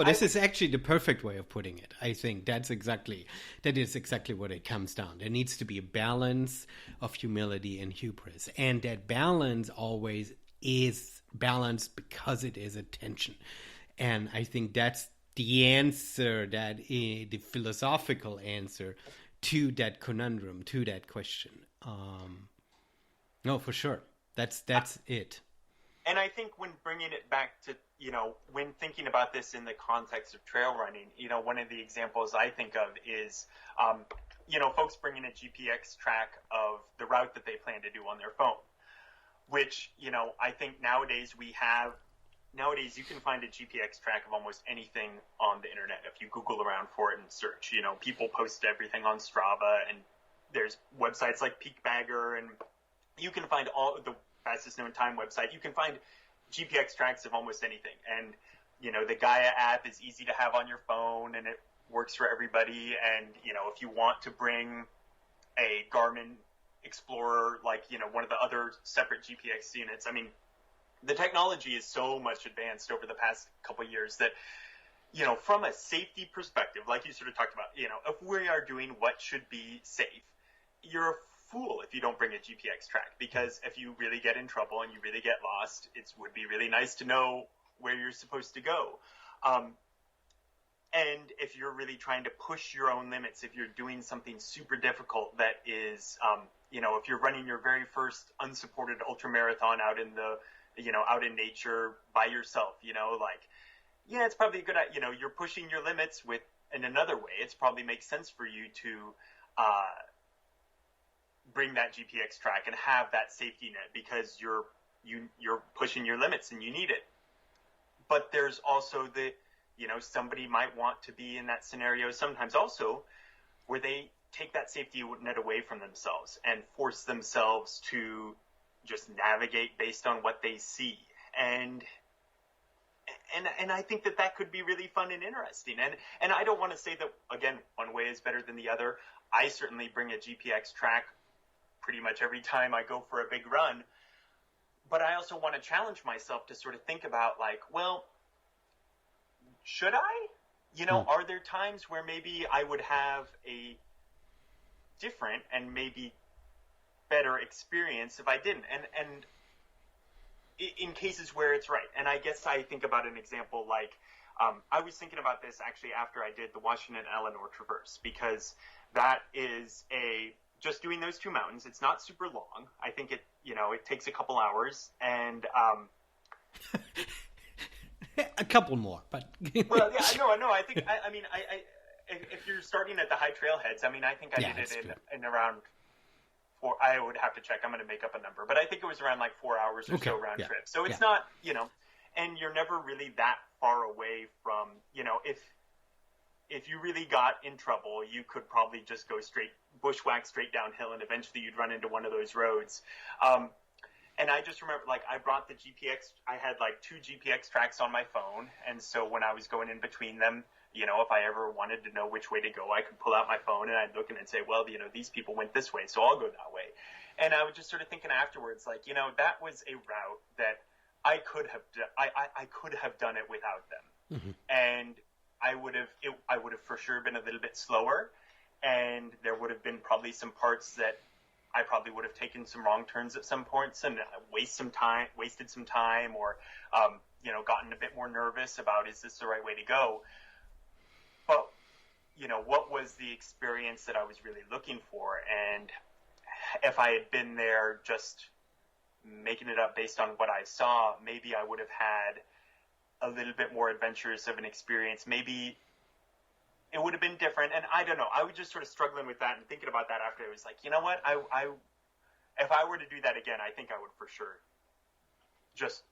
this is actually the perfect way of putting it. I think that is exactly what it comes down. There needs to be a balance of humility and hubris, and that balance always is balanced because it is a tension. And I think that's the answer, the philosophical answer to that conundrum, to that question. No, for sure. That's it. And I think when bringing it back to, when thinking about this in the context of trail running, one of the examples I think of is, folks bringing a GPX track of the route that they plan to do on their phone, which, I think nowadays you can find a GPX track of almost anything on the internet if you Google around for it and search. People post everything on Strava, and there's websites like Peakbagger, and you can find all the fastest known time website. You can find GPX tracks of almost anything. And, the Gaia app is easy to have on your phone, and it works for everybody. And, if you want to bring a Garmin Explorer, like, one of the other separate GPX units, I mean, the technology is so much advanced over the past couple of years that, from a safety perspective, like you sort of talked about, if we are doing what should be safe, you're a fool if you don't bring a GPX track, because if you really get in trouble and you really get lost, it would be really nice to know where you're supposed to go. And if you're really trying to push your own limits, if you're doing something super difficult that is, if you're running your very first unsupported ultramarathon out in out in nature by yourself, it's probably a good, you're pushing your limits in another way. It's probably makes sense for you to, bring that GPX track and have that safety net, because you're pushing your limits and you need it. But there's also somebody might want to be in that scenario sometimes also where they take that safety net away from themselves and force themselves to just navigate based on what they see. And I think that could be really fun and interesting. And I don't want to say that, again, one way is better than the other. I certainly bring a GPX track pretty much every time I go for a big run. But I also want to challenge myself to sort of think about, like, well, should I? Are there times where maybe I would have a different and maybe better experience if I didn't? And in cases where it's right. And I guess I think about an example like, I was thinking about this actually after I did the Washington Eleanor Traverse, because that is just doing those two mountains. It's not super long. I think it takes a couple hours, and a couple more, but well, yeah, I know. I think if you're starting at the high trailheads, I think I did it in around 4. I would have to check. I'm going to make up a number, but I think it was around like 4 hours or so round trip. So it's not, and you're never really that far away from, if you really got in trouble, you could probably just go bushwhack straight downhill, and eventually you'd run into one of those roads. And I just remember, like, I brought the GPX. I had like 2 GPX tracks on my phone, and so when I was going in between them, if I ever wanted to know which way to go, I could pull out my phone and I'd look in and say, well, these people went this way, so I'll go that way. And I was just sort of thinking afterwards, like, that was a route that I could have done it without them. Mm-hmm. And I would have for sure been a little bit slower, and there would have been probably some parts that I probably would have taken some wrong turns at some points and wasted some time, or gotten a bit more nervous about, is this the right way to go? But what was the experience that I was really looking for? And if I had been there just making it up based on what I saw, maybe I would have had a little bit more adventurous of an experience. Maybe it would have been different. And I don't know. I was just sort of struggling with that and thinking about that after. I was like, you know what? If I were to do that again, I think I would for sure just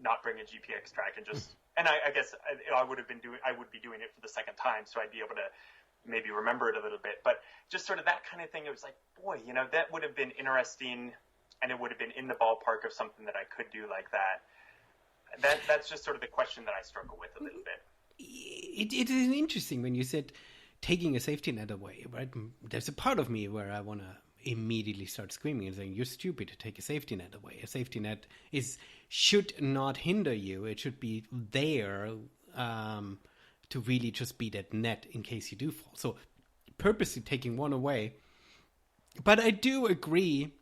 not bring a GPX track and just. And I guess I would be doing it for the second time, so I'd be able to maybe remember it a little bit. But just sort of that kind of thing. It was like, boy, that would have been interesting, and it would have been in the ballpark of something that I could do like that. That's just sort of the question that I struggle with a little bit. It is interesting when you said taking a safety net away, right? There's a part of me where I want to immediately start screaming and saying, you're stupid to take a safety net away. A safety net should not hinder you. It should be there to really just be that net in case you do fall. So purposely taking one away. But I do agree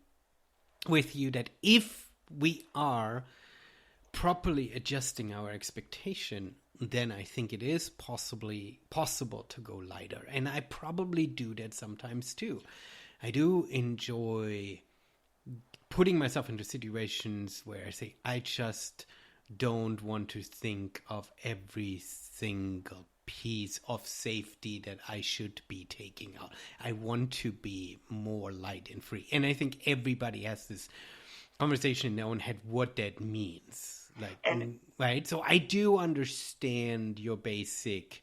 with you that if we are properly adjusting our expectation, then I think it is possible to go lighter. And I probably do that sometimes too. I do enjoy putting myself into situations where I say, I just don't want to think of every single piece of safety that I should be taking out. I want to be more light and free. And I think everybody has this conversation in their own head what that means. Right? So I do understand your basic,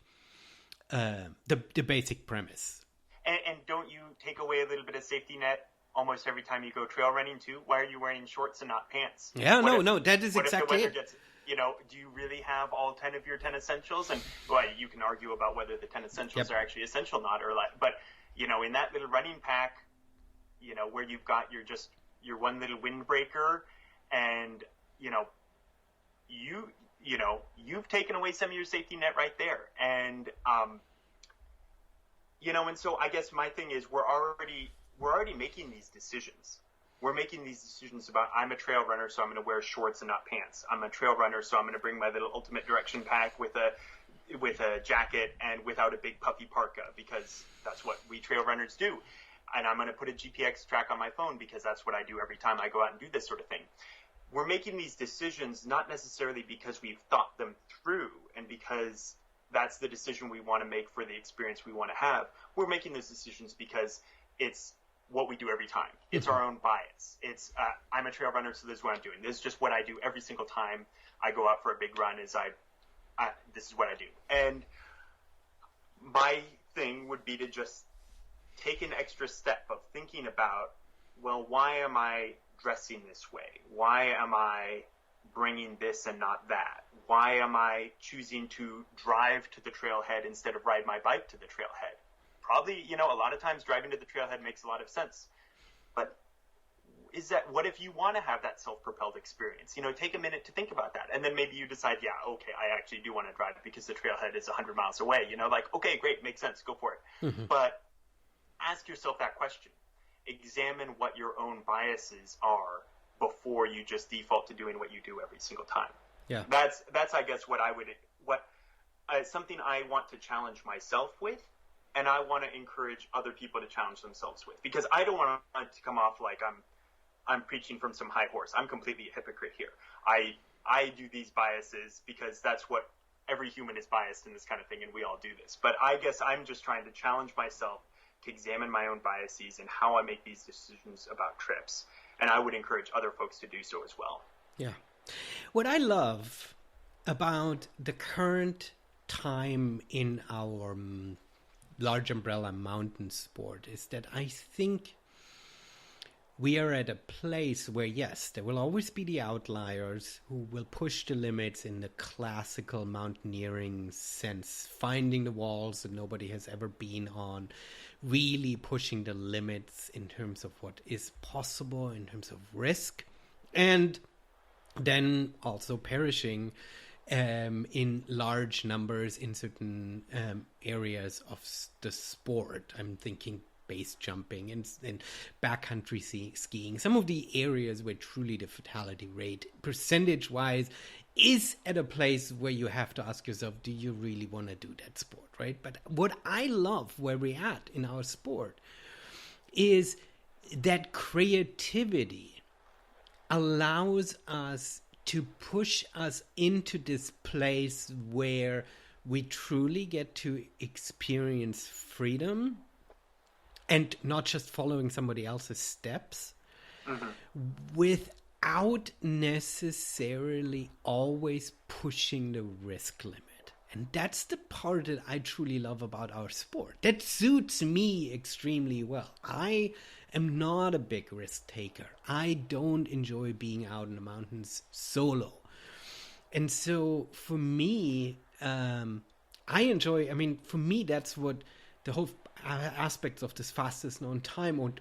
the basic premise. And don't you take away a little bit of safety net almost every time you go trail running too? Why are you wearing shorts and not pants? Yeah, no, that is exactly it. Do you really have all 10 of your 10 essentials? And well, you can argue about whether the 10 essentials are actually essential or not, but in that little running pack, where you've got your one little windbreaker, and you've taken away some of your safety net right there. And and so I guess my thing is we're already making these decisions. We're making these decisions about, I'm a trail runner, so I'm going to wear shorts and not pants. I'm a trail runner, so I'm going to bring my little ultimate direction pack with a jacket and without a big puffy parka, because that's what we trail runners do. And I'm going to put a GPX track on my phone because that's what I do every time I go out and do this sort of thing. We're making these decisions not necessarily because we've thought them through and because that's the decision we want to make for the experience we want to have. We're making those decisions because it's what we do every time. It's our own bias. It's I'm a trail runner, so this is what I'm doing. This is just what I do every single time I go out for a big run. This is what I do. And my thing would be to just take an extra step of thinking about, well, why am I dressing this way? Why am I bringing this and not that? Why am I choosing to drive to the trailhead instead of ride my bike to the trailhead? Probably, a lot of times driving to the trailhead makes a lot of sense. But what if you want to have that self-propelled experience? Take a minute to think about that. And then maybe you decide, yeah, okay, I actually do want to drive because the trailhead is 100 miles away. Okay, great, makes sense, go for it. But ask yourself that question. Examine what your own biases are before you just default to doing what you do every single time. Yeah. That's I guess something I want to challenge myself with. And I want to encourage other people to challenge themselves with, because I don't want to come off like I'm preaching from some high horse. I'm completely a hypocrite here. I do these biases because that's what every human is biased in this kind of thing, and we all do this. But I guess I'm just trying to challenge myself to examine my own biases and how I make these decisions about trips. And I would encourage other folks to do so as well. Yeah. What I love about the current time in our large umbrella mountain sport is that I think we are at a place where, yes, there will always be the outliers who will push the limits in the classical mountaineering sense, finding the walls that nobody has ever been on, really pushing the limits in terms of what is possible, in terms of risk, and then also perishing in large numbers in certain areas of the sport. I'm thinking base jumping and backcountry skiing. Some of the areas where truly the fatality rate, percentage-wise, is at a place where you have to ask yourself, do you really want to do that sport, right? But what I love where we're at in our sport is that creativity allows us to push us into this place where we truly get to experience freedom and not just following somebody else's steps without necessarily always pushing the risk limit. And that's the part that I truly love about our sport. That suits me extremely well. I am not a big risk taker. I don't enjoy being out in the mountains solo. And so for me, for me, that's what the whole aspects of this fastest known time or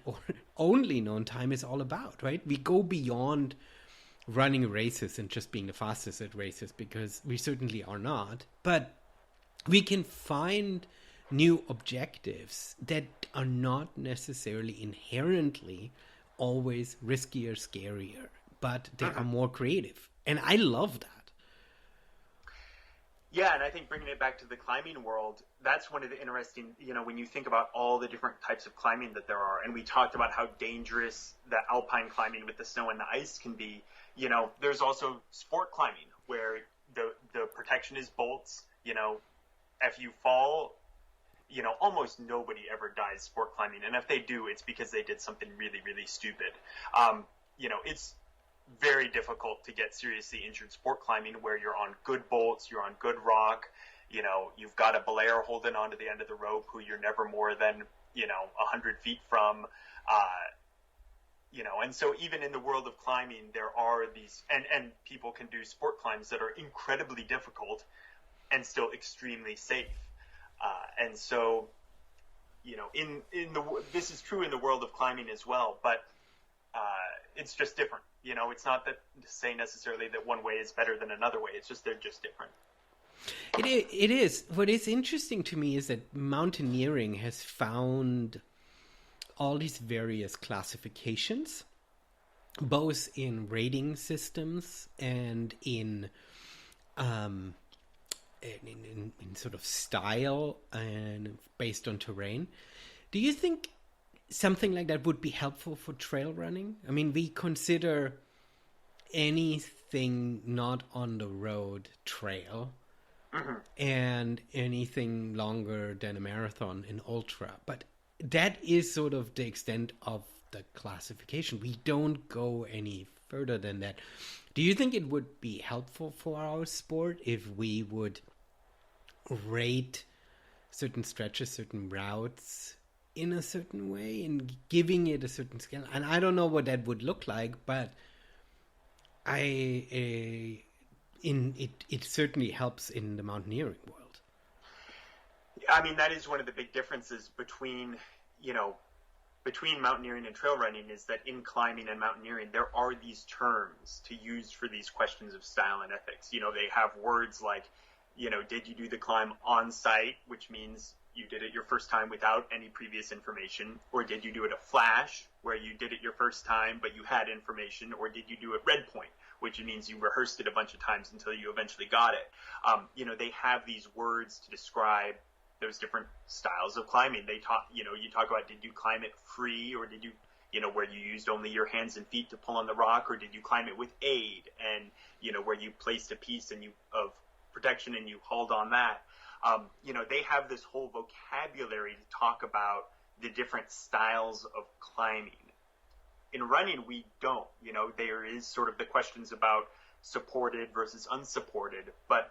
only known time is all about, right? We go beyond running races and just being the fastest at races, because we certainly are not. But we can find new objectives that are not necessarily inherently always riskier, scarier, but they are more creative. And I love that. Yeah, and I think bringing it back to the climbing world, that's one of the interesting, when you think about all the different types of climbing that there are, and we talked about how dangerous the alpine climbing with the snow and the ice can be, there's also sport climbing where the protection is bolts, if you fall, almost nobody ever dies sport climbing, and if they do, it's because they did something really, really stupid. It's very difficult to get seriously injured sport climbing where you're on good bolts, you're on good rock, you've got a belayer holding onto the end of the rope who you're never more than, 100 feet from, and so even in the world of climbing, there are these, and people can do sport climbs that are incredibly difficult and still extremely safe. And so, this is true in the world of climbing as well, but it's just different. It's not that to say necessarily that one way is better than another way. It's just they're just different. It is. What is interesting to me is that mountaineering has found all these various classifications, both in rating systems and in sort of style and based on terrain. Do you think something like that would be helpful for trail running? I mean, we consider anything not on the road trail, and anything longer than a marathon an ultra. But that is sort of the extent of the classification. We don't go any further than that. Do you think it would be helpful for our sport if we would rate certain stretches, certain routes in a certain way and giving it a certain scale? And I don't know what that would look like, but it certainly helps in the mountaineering world. I mean, that is one of the big differences between mountaineering and trail running, is that in climbing and mountaineering, there are these terms to use for these questions of style and ethics. They have words like, did you do the climb on site, which means you did it your first time without any previous information, or did you do it a flash, where you did it your first time but you had information, or did you do it red point, which means you rehearsed it a bunch of times until you eventually got it. They have these words to describe those different styles of climbing. They talk, you talk about, did you climb it free, or did you, where you used only your hands and feet to pull on the rock, or did you climb it with aid, and, where you placed a piece of protection and you hauled on that. They have this whole vocabulary to talk about the different styles of climbing. In running, we don't. There is sort of the questions about supported versus unsupported, but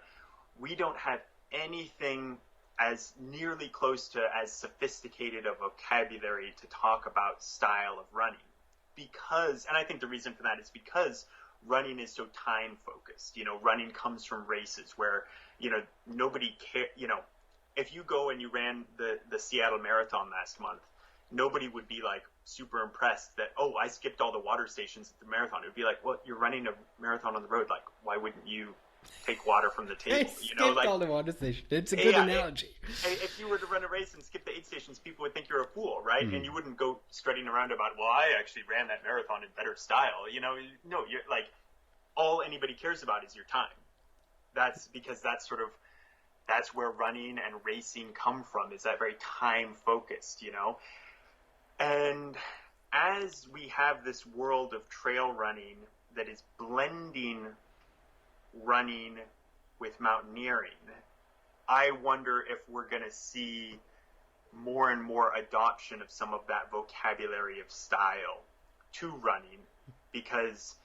we don't have anything as nearly close to as sophisticated a vocabulary to talk about style of running. Because, and I think the reason for that is because running is so time focused. Running comes from races where, nobody care, if you go and you ran the Seattle Marathon last month, nobody would be like super impressed that, oh, I skipped all the water stations at the marathon. It would be like, well, you're running a marathon on the road. Like, why wouldn't you take water from the table? All the water stations. It's a good analogy. If you were to run a race and skip the aid stations, people would think you're a fool, right? And you wouldn't go strutting around about, well, I actually ran that marathon in better style. No, you're like, all anybody cares about is your time. That's because that's where running and racing come from, is that very time focused, And as we have this world of trail running that is blending running with mountaineering, I wonder if we're going to see more and more adoption of some of that vocabulary of style to running, because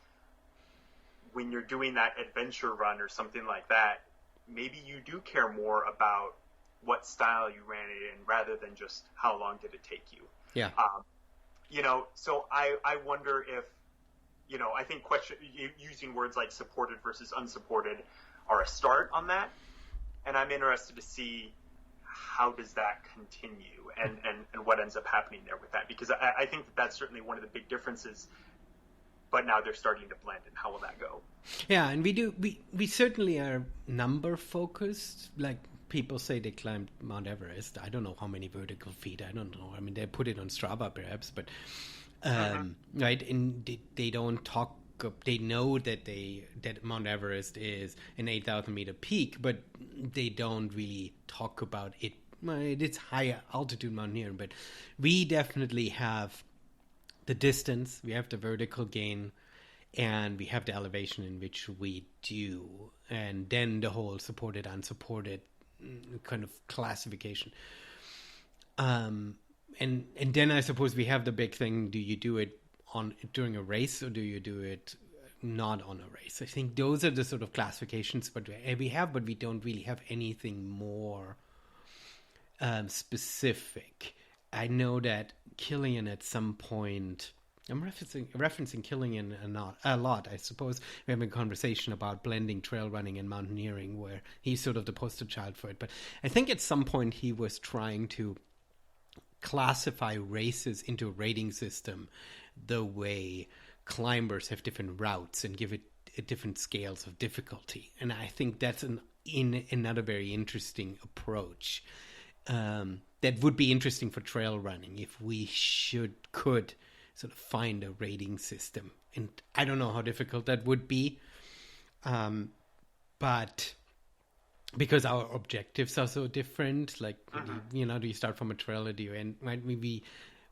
when you're doing that adventure run or something like that, maybe you do care more about what style you ran it in rather than just how long did it take you. Yeah. So I wonder if, I think using words like supported versus unsupported are a start on that. And I'm interested to see how does that continue and what ends up happening there with that. Because I think that's certainly one of the big differences. But now they're starting to blend, and how will that go? Yeah, and we certainly are number focused. Like people say they climbed Mount Everest. I don't know how many vertical feet. I don't know. I mean, they put it on Strava perhaps, but right, and they don't talk they know that Mount Everest is an 8,000 meter peak, but they don't really talk about it. It's higher altitude mountaineering, but we definitely have the distance, we have the vertical gain, and we have the elevation in which we do, and then the whole supported, unsupported kind of classification. And then I suppose we have the big thing: do you do it during a race, or do you do it not on a race? I think those are the sort of classifications but we have, but we don't really have anything more specific. I know that Killian at some point, I'm referencing Killian a lot. I suppose we have a conversation about blending trail running and mountaineering, where he's sort of the poster child for it. But I think at some point he was trying to classify races into a rating system the way climbers have different routes and give it different scales of difficulty. And I think that's another very interesting approach. That would be interesting for trail running if we could sort of find a rating system. And I don't know how difficult that would be, but because our objectives are so different, like, do you start from a trail or do you end?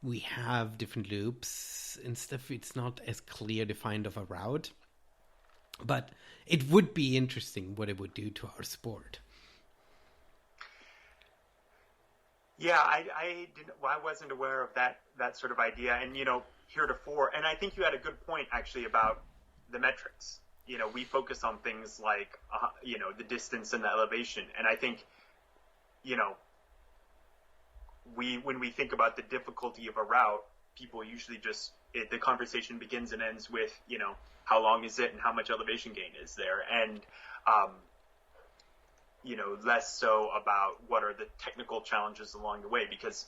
We have different loops and stuff. It's not as clear defined of a route, but it would be interesting what it would do to our sport. Yeah, I wasn't aware of that sort of idea, and heretofore, and I think you had a good point actually about the metrics. We focus on things like the distance and the elevation, and I think when we think about the difficulty of a route, people usually the conversation begins and ends with how long is it and how much elevation gain is there, and less so about what are the technical challenges along the way, because,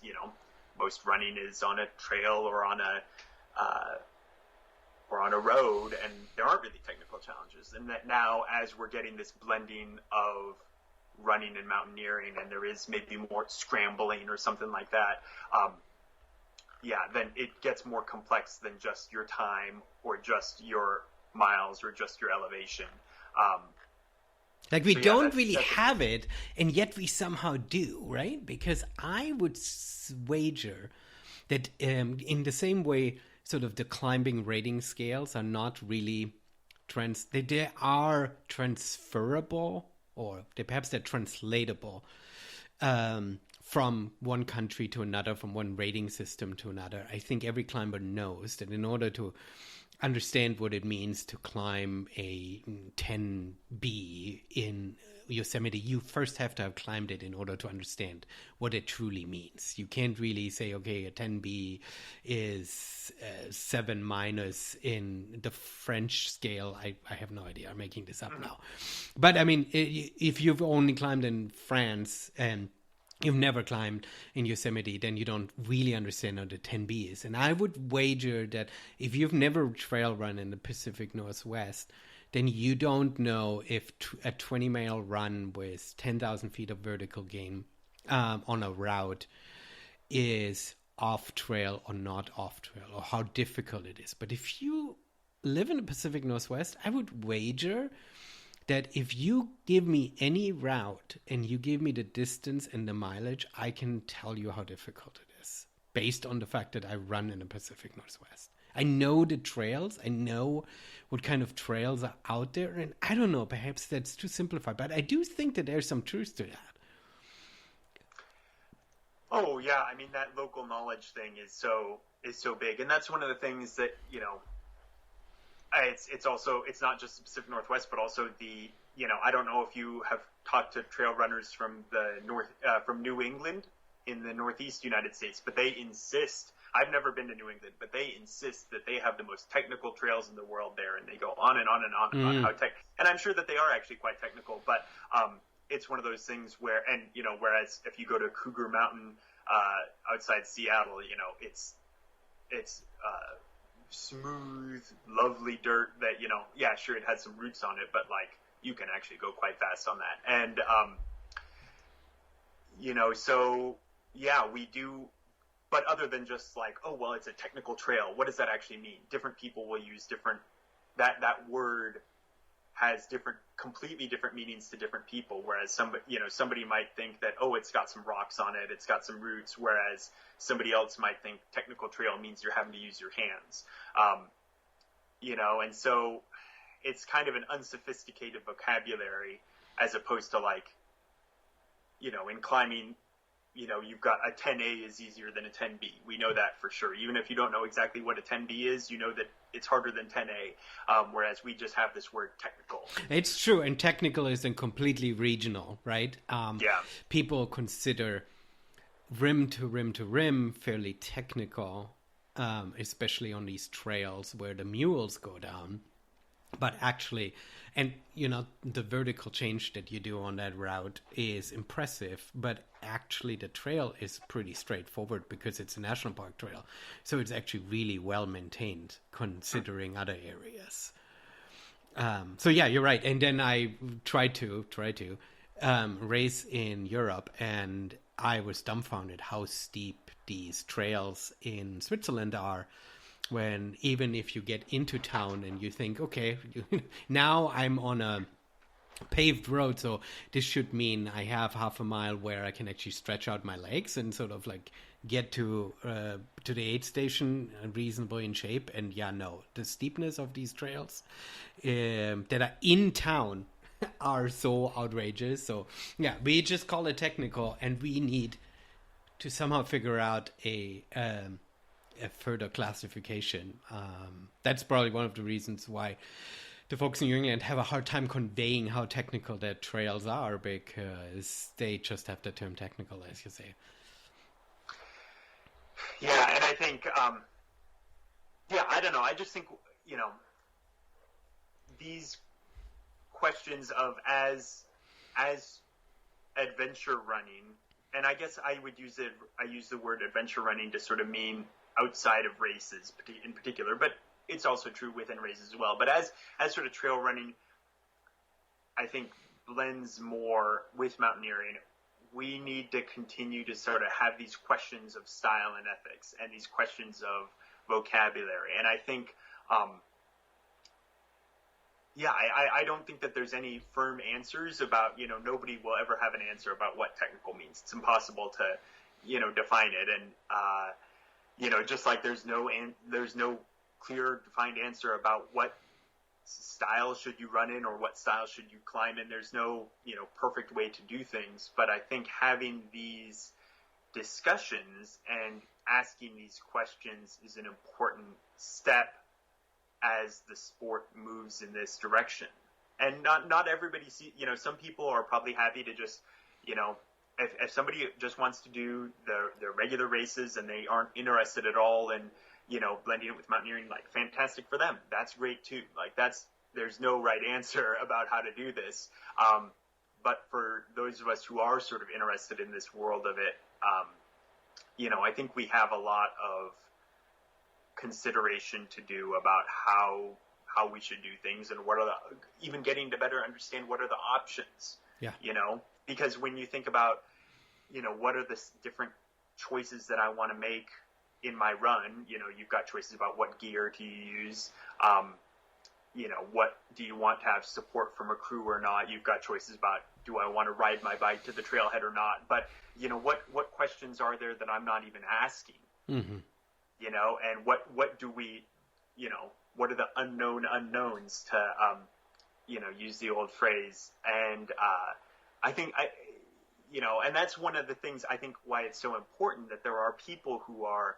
most running is on a trail or on a road, and there aren't really technical challenges. And that now, as we're getting this blending of running and mountaineering, and there is maybe more scrambling or something like that, then it gets more complex than just your time or just your miles or just your elevation. Like we don't really have it, and yet we somehow do, right? Because I would wager that in the same way, sort of the climbing rating scales are not really they are transferable, or perhaps they're translatable from one country to another, from one rating system to another. I think every climber knows that in order to understand what it means to climb a 10B in Yosemite, you first have to have climbed it in order to understand what it truly means. You can't really say, okay, a 10B is 7 minus in the French scale. I have no idea. I'm making this up now. But I mean, if you've only climbed in France and you've never climbed in Yosemite, then you don't really understand what the 10B is. And I would wager that if you've never trail run in the Pacific Northwest, then you don't know if a 20-mile run with 10,000 feet of vertical gain on a route is off trail or not off trail, or how difficult it is. But if you live in the Pacific Northwest, I would wager that if you give me any route and you give me the distance and the mileage, I can tell you how difficult it is based on the fact that I run in the Pacific Northwest. I know the trails. I know what kind of trails are out there. And I don't know, perhaps that's too simplified, but I do think that there's some truth to that. Oh, yeah. I mean, that local knowledge thing is so big. And that's one of the things that, it's not just the Pacific Northwest, but also I don't know if you have talked to trail runners from from New England in the Northeast United States, but they insist. I've never been to New England, but they insist that they have the most technical trails in the world there, and they go on and on and on about how and I'm sure that they are actually quite technical, but it's one of those things where, and whereas if you go to Cougar Mountain outside Seattle, it's smooth, lovely dirt that, sure, it has some roots on it, but like you can actually go quite fast on that. And, so yeah, we do, but other than just like, oh, well, it's a technical trail, what does that actually mean? Different people will use different that word has completely different meanings to different people. Whereas somebody might think that, oh, it's got some rocks on it, it's got some roots. Whereas somebody else might think technical trail means you're having to use your hands. And so it's kind of an unsophisticated vocabulary as opposed to like, in climbing, you've got a 10A is easier than a 10B. We know that for sure. Even if you don't know exactly what a 10B is, you know that it's harder than 10A, whereas we just have this word technical. It's true, and technical isn't completely regional, right? Yeah. People consider rim to rim to rim fairly technical, especially on these trails where the mules go down. But actually, and the vertical change that you do on that route is impressive, but actually the trail is pretty straightforward because it's a national park trail. So it's actually really well maintained considering other areas. So yeah, you're right. And then I tried to race in Europe, and I was dumbfounded how steep these trails in Switzerland are. When even if you get into town and you think, okay, now I'm on a paved road, so this should mean I have half a mile where I can actually stretch out my legs and sort of like get to the aid station reasonably in shape. And yeah, no, the steepness of these trails that are in town are so outrageous. So yeah, we just call it technical, and we need to somehow figure out a further classification. That's probably one of the reasons why the folks in New England have a hard time conveying how technical their trails are, because they just have the term technical, as you say. Yeah, and I think, I don't know. I just think, these questions of as adventure running, and I guess I use the word adventure running to sort of mean outside of races in particular, but it's also true within races as well. But as sort of trail running, I think blends more with mountaineering, we need to continue to sort of have these questions of style and ethics and these questions of vocabulary. And I think, I don't think that there's any firm answers about, nobody will ever have an answer about what technical means. It's impossible to, define it. And, just like there's no clear defined answer about what style should you run in or what style should you climb in. There's no, perfect way to do things. But I think having these discussions and asking these questions is an important step as the sport moves in this direction. And not everybody some people are probably happy to just, if somebody just wants to do their regular races and they aren't interested at all in, blending it with mountaineering, like, fantastic for them. That's great too. Like, there's no right answer about how to do this. But for those of us who are sort of interested in this world of it, I think we have a lot of consideration to do about how we should do things and even getting to better understand what are the options. Yeah. Because when you think about, what are the different choices that I want to make in my run, you've got choices about what gear to use, what do you want to have support from a crew or not? You've got choices about, do I want to ride my bike to the trailhead or not? But, what questions are there that I'm not even asking? Mm-hmm. And what do we, what are the unknown unknowns to, use the old phrase. And I think and that's one of the things I think why it's so important that there are people who are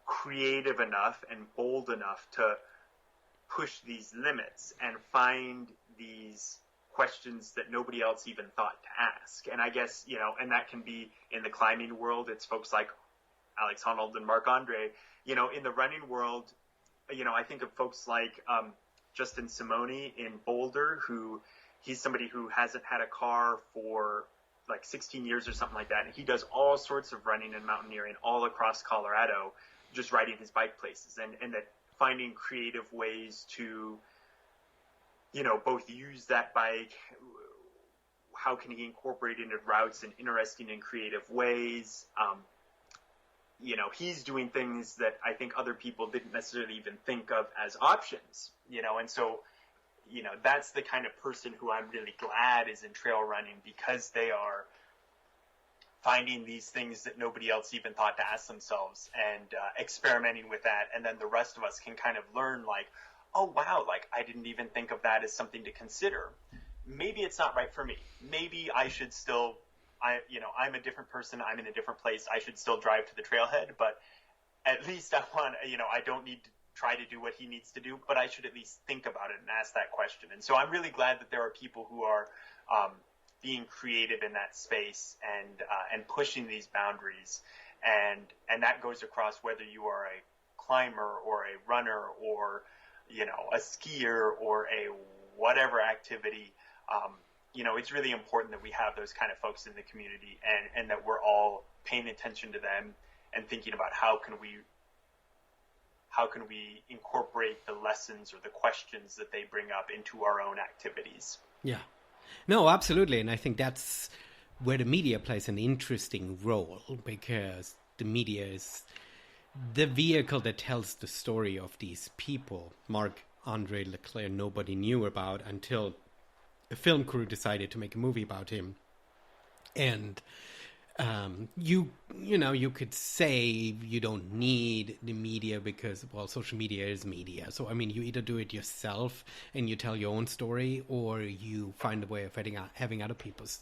creative enough and bold enough to push these limits and find these questions that nobody else even thought to ask. And I guess, and that can be in the climbing world. It's folks like Alex Honnold and Marc-André. In the running world, I think of folks like Justin Simone in Boulder, he's somebody who hasn't had a car for like 16 years or something like that. And he does all sorts of running and mountaineering all across Colorado, just riding his bike places and that finding creative ways to, both use that bike. How can he incorporate it into routes in interesting and creative ways? he's doing things that I think other people didn't necessarily even think of as options, and so, that's the kind of person who I'm really glad is in trail running, because they are finding these things that nobody else even thought to ask themselves, and experimenting with that. And then the rest of us can kind of learn, like, oh, wow, like, I didn't even think of that as something to consider. Maybe it's not right for me. Maybe I should still, I'm a different person. I'm in a different place. I should still drive to the trailhead, but at least I don't need to try to do what he needs to do, but I should at least think about it and ask that question. And so I'm really glad that there are people who are being creative in that space and pushing these boundaries. And that goes across whether you are a climber or a runner or, a skier or a whatever activity. It's really important that we have those kind of folks in the community, and that we're all paying attention to them and thinking about how can we incorporate the lessons or the questions that they bring up into our own activities. Yeah. No, absolutely. And I think that's where the media plays an interesting role, because the media is the vehicle that tells the story of these people. Marc-André Leclerc, nobody knew about until a film crew decided to make a movie about him. And you could say you don't need the media because, well, social media is media. So, I mean, you either do it yourself and you tell your own story, or you find a way of having other people's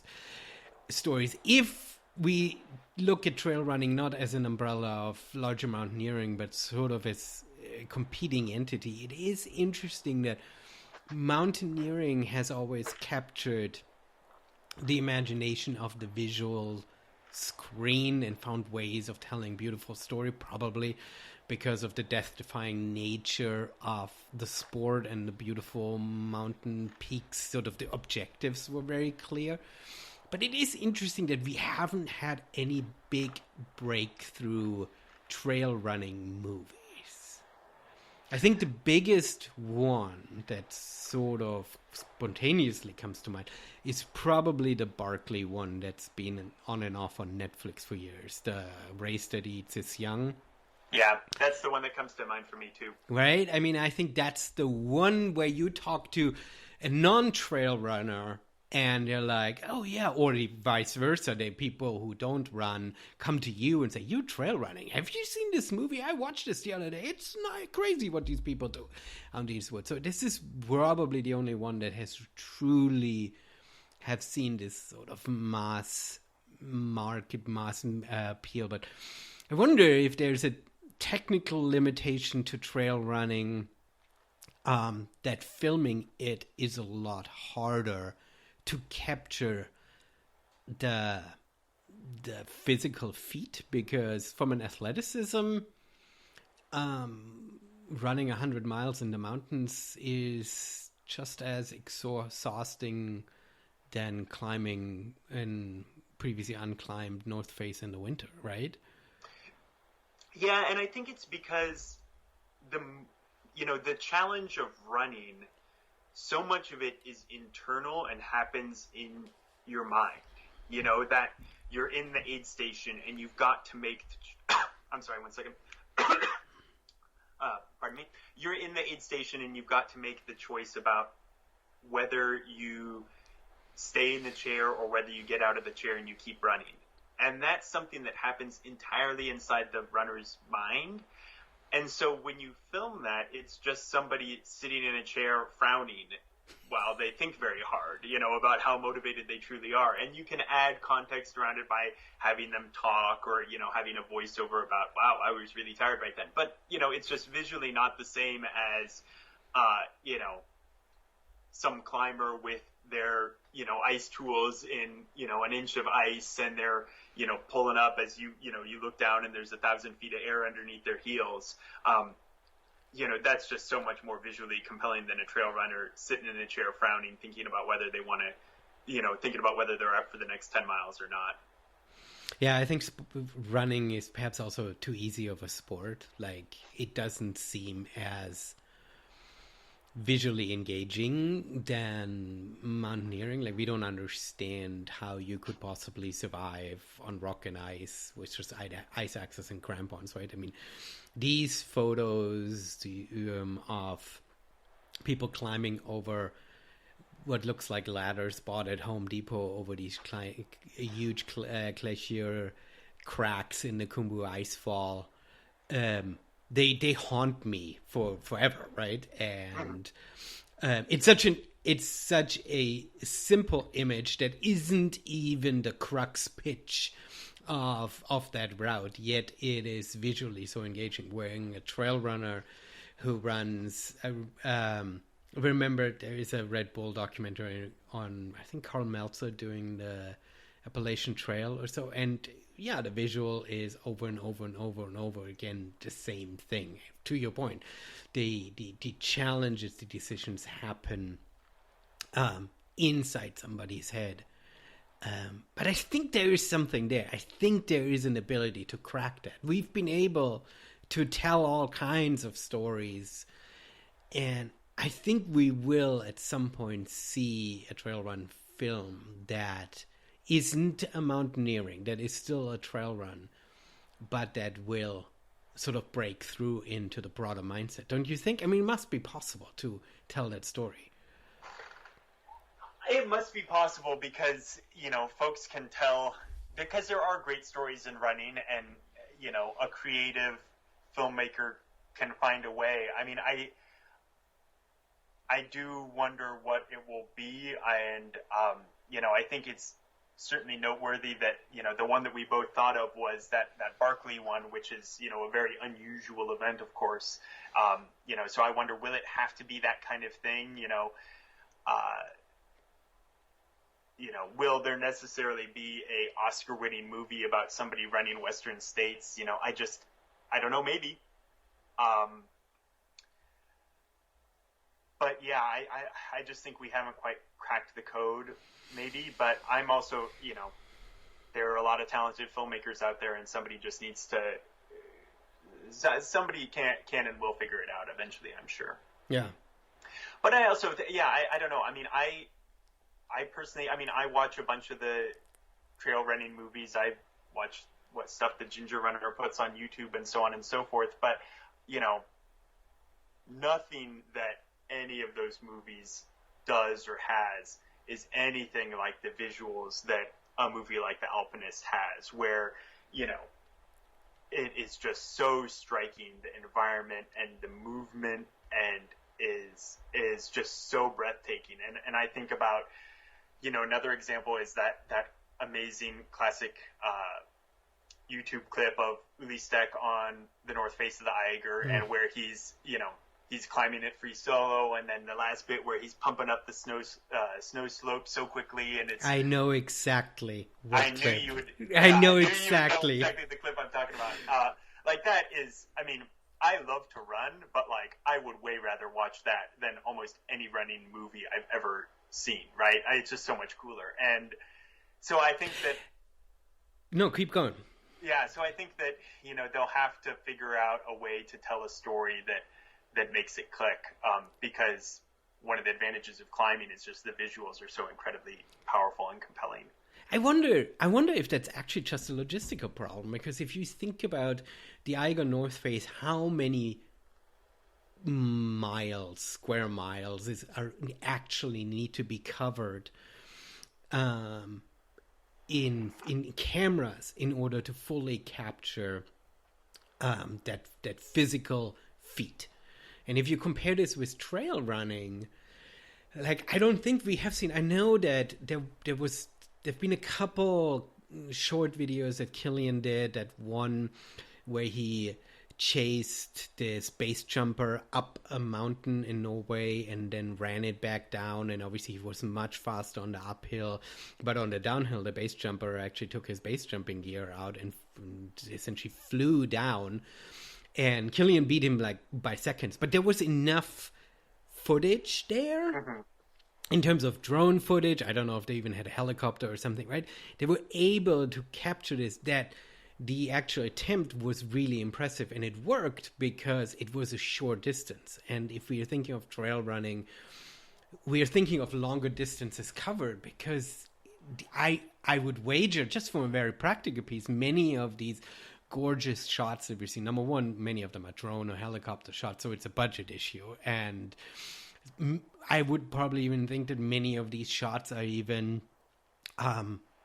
stories. If we look at trail running not as an umbrella of larger mountaineering, but sort of as a competing entity, it is interesting that mountaineering has always captured the imagination of the visual screen and found ways of telling beautiful story, probably because of the death-defying nature of the sport and the beautiful mountain peaks. Sort of the objectives were very clear. But it is interesting that we haven't had any big breakthrough trail running movies. I think the biggest one that sort of spontaneously comes to mind is probably the Barkley one that's been on and off on Netflix for years. The Race That Eats Its Young. Yeah, that's the one that comes to mind for me too. Right? I mean, I think that's the one where you talk to a non-trail runner and they're like, oh yeah, or vice versa. The people who don't run come to you and say, you trail running. Have you seen this movie? I watched this the other day. It's not crazy what these people do on these woods. So this is probably the only one that has truly have seen this sort of mass appeal. But I wonder if there's a technical limitation to trail running, that filming it is a lot harder to capture the physical feat, because from an athleticism, running 100 miles in the mountains is just as exhausting than climbing in previously unclimbed North Face in the winter, right? Yeah, and I think it's because the challenge of running, so much of it is internal and happens in your mind. That you're in the aid station and you've got to make I'm sorry, 1 second. Pardon me. You're in the aid station and you've got to make the choice about whether you stay in the chair or whether you get out of the chair and you keep running. And that's something that happens entirely inside the runner's mind. And so when you film that, it's just somebody sitting in a chair frowning while they think very hard, about how motivated they truly are. And you can add context around it by having them talk or, having a voiceover about, wow, I was really tired right then. But, it's just visually not the same as, some climber with their, ice tools in, an inch of ice, and they're, pulling up as you look down and there's 1,000 feet of air underneath their heels. That's just so much more visually compelling than a trail runner sitting in a chair frowning, thinking about whether they want to, thinking about whether they're up for the next 10 miles or not. Yeah, I think running is perhaps also too easy of a sport. Like, it doesn't seem as visually engaging than mountaineering. Like, we don't understand how you could possibly survive on rock and ice with just ice axes and crampons, right? I mean, these photos of people climbing over what looks like ladders bought at Home Depot over these huge glacier cracks in the Khumbu icefall, they haunt me forever, right? And it's such a simple image that isn't even the crux pitch of that route, yet it is visually so engaging. Wearing a trail runner who runs. Remember, there is a Red Bull documentary on, I think, Carl Meltzer doing the Appalachian Trail or so, and yeah, the visual is over and over and over and over again the same thing. To your point, the challenges, the decisions happen inside somebody's head. But I think there is something there. I think there is an ability to crack that. We've been able to tell all kinds of stories, and I think we will at some point see a trail run film that isn't a mountaineering, that is still a trail run, but that will sort of break through into the broader mindset. Don't you think? I mean, it must be possible to tell that story. It must be possible because, folks can tell, because there are great stories in running, and, a creative filmmaker can find a way. I mean, I do wonder what it will be, and, I think it's certainly noteworthy that, the one that we both thought of was that Barkley one, which is, a very unusual event, of course. So I wonder, will it have to be that kind of thing? Will there necessarily be a Oscar-winning movie about somebody running Western States? I don't know, maybe. But yeah, I just think we haven't quite cracked the code, maybe. But I'm also, there are a lot of talented filmmakers out there, and somebody just needs to. Somebody can and will figure it out eventually, I'm sure. Yeah. But I also, I don't know. I mean, I personally, I watch a bunch of the trail running movies. I watch what stuff the Ginger Runner puts on YouTube and so on and so forth. But, nothing that any of those movies does or has is anything like the visuals that a movie like The Alpinist has, where, it is just so striking, the environment and the movement, and is just so breathtaking. And I think about, another example is that amazing classic YouTube clip of Uli Steck on the north face of the Eiger, and where he's climbing it free solo, and then the last bit where he's pumping up the snow slope so quickly, and it's. I know exactly what I clip. knew you would. I know exactly. The clip I'm talking about. Like that is, I love to run, but I would way rather watch that than almost any running movie I've ever seen. Right? It's just so much cooler, and so I think that. No, keep going. Yeah, so I think that they'll have to figure out a way to tell a story that makes it click, because one of the advantages of climbing is just the visuals are so incredibly powerful and compelling. I wonder if that's actually just a logistical problem, because if you think about the Eiger North Face, how many square miles actually need to be covered in cameras in order to fully capture that physical feat. And if you compare this with trail running, I don't think we have seen. I know that there've been a couple short videos that Killian did. That one where he chased this base jumper up a mountain in Norway and then ran it back down. And obviously he was much faster on the uphill, but on the downhill, the base jumper actually took his base jumping gear out and essentially flew down. And Killian beat him by seconds. But there was enough footage there in terms of drone footage. I don't know if they even had a helicopter or something, right? They were able to capture this, that the actual attempt was really impressive, and it worked because it was a short distance. And if we are thinking of trail running, we are thinking of longer distances covered, because I would wager, just from a very practical piece, many of these gorgeous shots that we see, number one, many of them are drone or helicopter shots, so it's a budget issue. And I would probably even think that many of these shots are even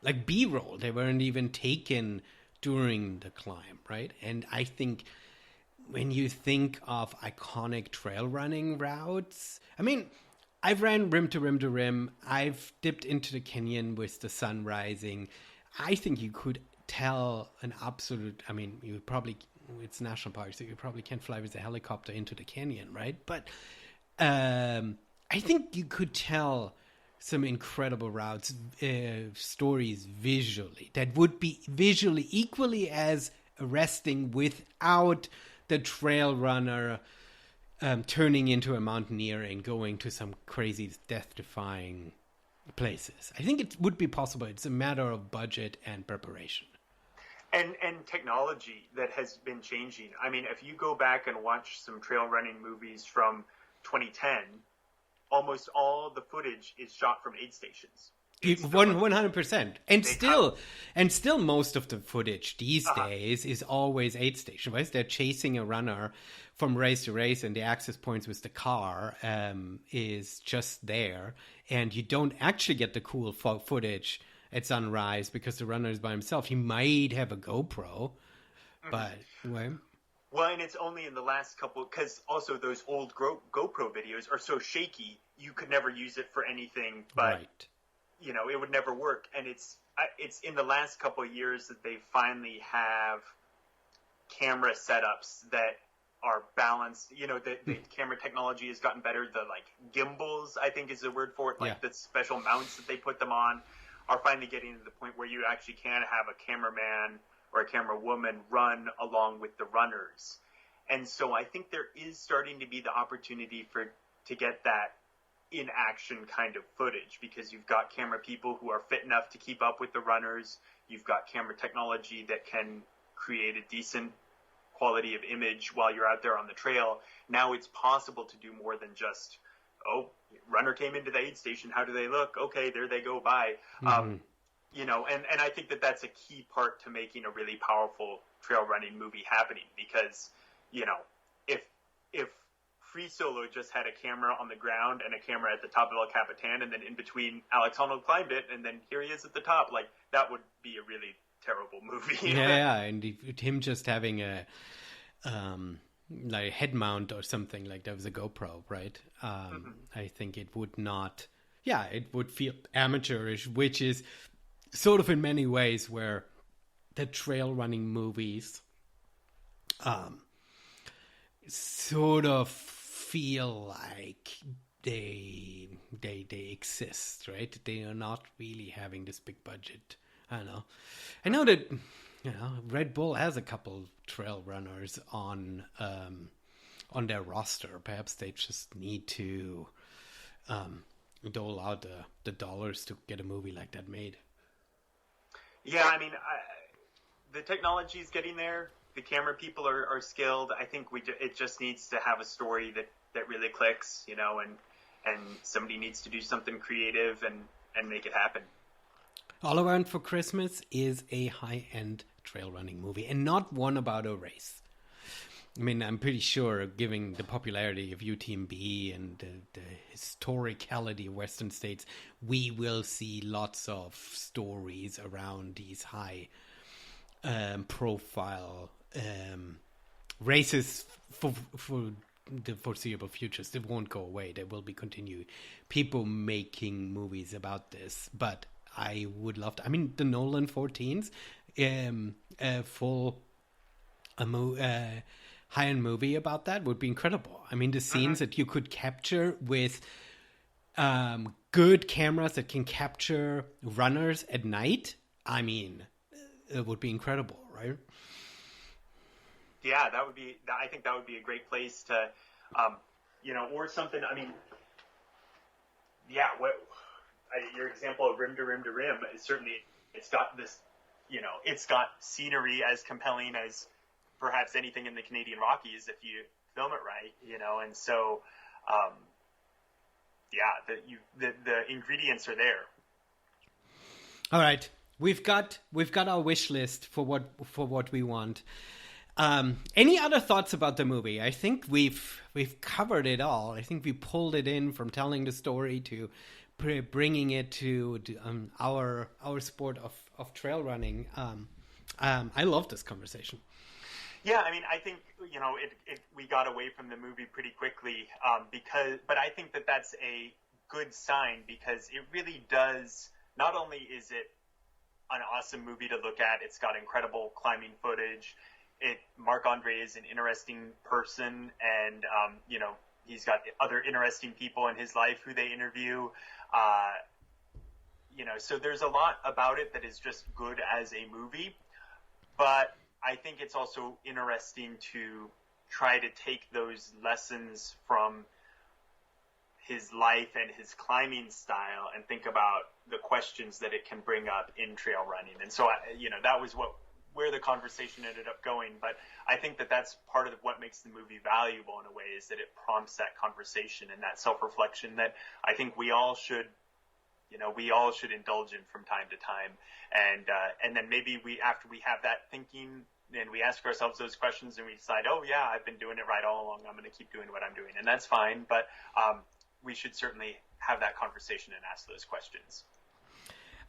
like B-roll. They weren't even taken during the climb, right? And I think when you think of iconic trail running routes, I mean, I've ran rim to rim to rim. I've dipped into the canyon with the sun rising. I think you could tell an absolute, I mean, you would probably, it's national park, so you probably can't fly with a helicopter into the canyon, right? But I think you could tell some incredible routes, stories visually, that would be visually equally as arresting without the trail runner turning into a mountaineer and going to some crazy death-defying places. I think it would be possible. It's a matter of budget and preparation. And technology that has been changing. I mean, if you go back and watch some trail running movies from 2010, almost all the footage is shot from aid stations. 100%. And still most of the footage these days is always aid station, right? They're chasing a runner from race to race, and the access points with the car is just there, and you don't actually get the cool footage at sunrise because the runner is by himself. He might have a GoPro, but well, and it's only in the last couple, because also those old GoPro videos are so shaky, you could never use it for anything, but right. You know, it would never work. And it's in the last couple of years that they finally have camera setups that are balanced. You know, the camera technology has gotten better. The like gimbals, I think is the word for it, like the special mounts that they put them on, are finally getting to the point where you actually can have a cameraman or a camera woman run along with the runners. And so I think there is starting to be the opportunity to get that in action kind of footage, because you've got camera people who are fit enough to keep up with the runners. You've got camera technology that can create a decent quality of image while you're out there on the trail. Now it's possible to do more than just, oh, runner came into the aid station, how do they look? Okay, there they go by. You know, and I think that that's a key part to making a really powerful trail running movie happening, because, you know, if Free Solo just had a camera on the ground and a camera at the top of El Capitan, and then in between Alex Honnold climbed it, and then here he is at the top, like, that would be a really terrible movie. Yeah, and him just having a like head mount or something like that was a GoPro, right? I think it would not, it would feel amateurish, which is sort of in many ways where the trail running movies sort of feel like they exist, right? They are not really having this big budget. I know that, you know, Red Bull has a couple trail runners on their roster. Perhaps they just need to dole out the dollars to get a movie like that made. Yeah, I mean, the technology is getting there. The camera people are skilled. I think it just needs to have a story that really clicks, you know, and somebody needs to do something creative and make it happen. All Around for Christmas is a high-end trail running movie, and not one about a race. I mean, I'm pretty sure, given the popularity of UTMB and the historicality of Western states, we will see lots of stories around these high profile races for the foreseeable futures. They won't go away. There will be continued people making movies about this, but I would love to. I mean, the Nolan 14s, full high-end movie about that would be incredible. I mean, the scenes that you could capture with good cameras that can capture runners at night, I mean, it would be incredible, right? Yeah, I think that would be a great place to, you know, or something. I mean, yeah, your example of rim to rim to rim is certainly, it's got this it's got scenery as compelling as perhaps anything in the Canadian Rockies if you film it right, and so, the ingredients are there. All right, we've got our wish list for what we want. Any other thoughts about the movie? I think we've covered it all. I think we pulled it in from telling the story to bringing it to our sport of trail running. I love this conversation. Yeah, I mean, I think we got away from the movie pretty quickly but I think that's a good sign, because it really does. Not only is it an awesome movie to look at, it's got incredible climbing footage. Marc-André is an interesting person, and he's got other interesting people in his life who they interview. So there's a lot about it that is just good as a movie, but I think it's also interesting to try to take those lessons from his life and his climbing style and think about the questions that it can bring up in trail running. And so, that was where the conversation ended up going. But I think that's part of what makes the movie valuable in a way, is that it prompts that conversation and that self-reflection that I think we all should indulge in from time to time. And then maybe after we have that thinking, and we ask ourselves those questions and we decide, oh yeah, I've been doing it right all along, I'm going to keep doing what I'm doing. And that's fine. But we should certainly have that conversation and ask those questions.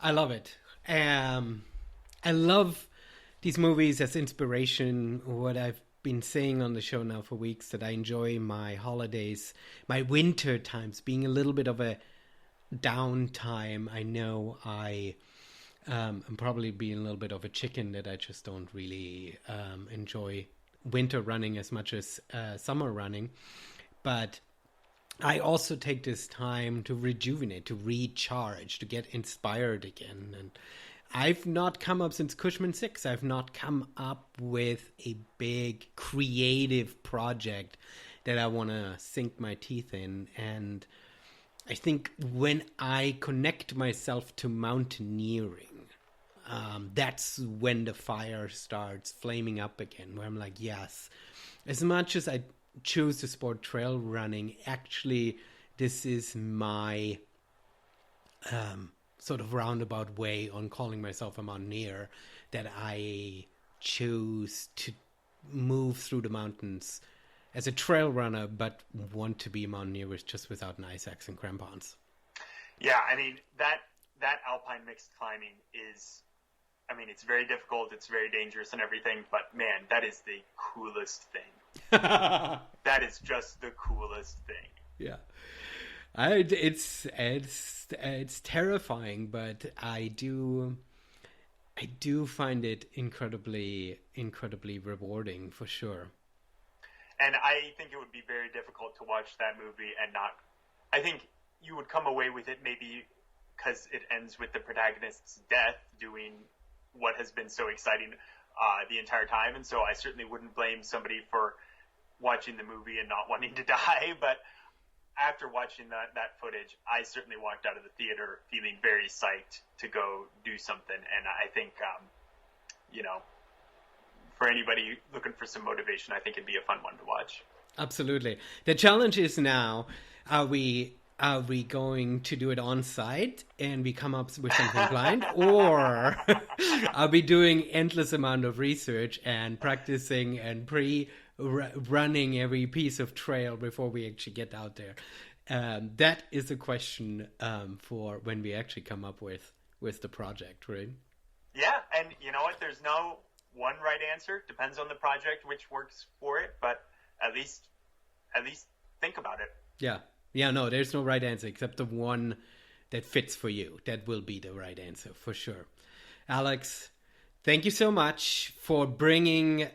I love it. I love these movies as inspiration. What I've been saying on the show now for weeks, that I enjoy my holidays, my winter times being a little bit of a downtime. I know I'm probably being a little bit of a chicken, that I just don't really enjoy winter running as much as summer running. But I also take this time to rejuvenate, to recharge, to get inspired again. And I've not come up since Cushman 6. I've not come up with a big creative project that I want to sink my teeth in. And I think when I connect myself to mountaineering, that's when the fire starts flaming up again, where I'm like, yes, as much as I choose the sport trail running, actually this is my sort of roundabout way on calling myself a mountaineer, that I choose to move through the mountains as a trail runner, but want to be a mountaineer without an ice axe and crampons. Yeah, I mean, that alpine mixed climbing is, I mean, it's very difficult, it's very dangerous and everything, but man, that is the coolest thing. That is just the coolest thing. Yeah. It's terrifying, but I do find it incredibly rewarding, for sure. And I think it would be very difficult to watch that movie and not, I think you would come away with it maybe because it ends with the protagonist's death doing what has been so exciting the entire time. And so I certainly wouldn't blame somebody for watching the movie and not wanting to die. But after watching that footage, I certainly walked out of the theater feeling very psyched to go do something. And I think, for anybody looking for some motivation, I think it'd be a fun one to watch. Absolutely. The challenge is now, are we going to do it on site and we come up with something blind, or are we doing endless amount of research and practicing and running every piece of trail before we actually get out there? That is a question for when we actually come up with the project, right? Yeah, and you know what? There's no one right answer. Depends on the project, which works for it, but at least think about it. Yeah. Yeah, no, there's no right answer except the one that fits for you. That will be the right answer for sure. Alex, thank you so much for bringing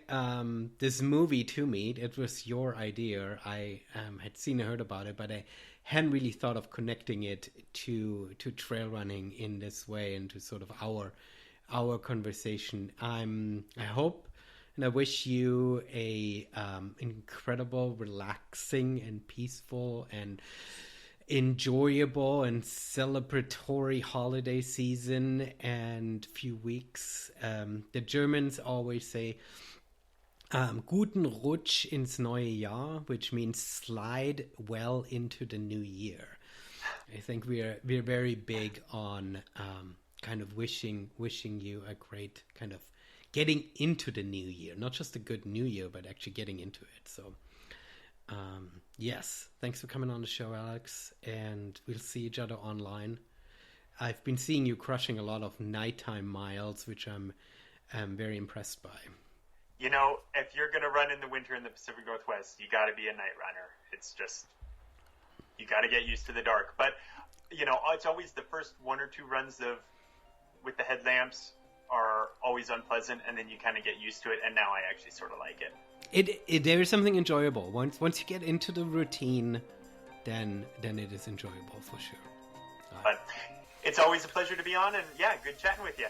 this movie to me. It was your idea. I had seen and heard about it, but I hadn't really thought of connecting it to trail running in this way and to sort of our conversation. I hope and I wish you a incredible, relaxing, and peaceful and enjoyable and celebratory holiday season and few weeks. The Germans always say Guten Rutsch ins neue Jahr, which means slide well into the new year. I think we're very big on kind of wishing you a great kind of getting into the new year, not just a good new year, but actually getting into it. So yes, thanks for coming on the show, Alex, and we'll see each other online. I've been seeing you crushing a lot of nighttime miles, which I'm very impressed by. You know, if you're going to run in the winter in the Pacific Northwest, you got to be a night runner. It's just, you got to get used to the dark. But, you know, it's always the first 1 or 2 runs with the headlamps are always unpleasant, and then you kind of get used to it, and now I actually sort of like it. There is something enjoyable. Once you get into the routine, then it is enjoyable for sure. But it's always a pleasure to be on, and yeah, good chatting with you.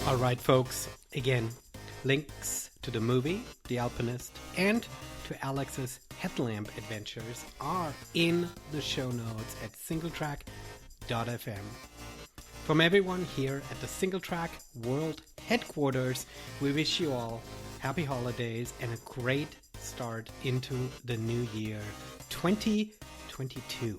All right, folks. Again, links to the movie, The Alpinist, and to Alex's headlamp adventures are in the show notes at singletrack.fm. From everyone here at the Singletrack World Headquarters, we wish you all happy holidays and a great start into the new year 2022.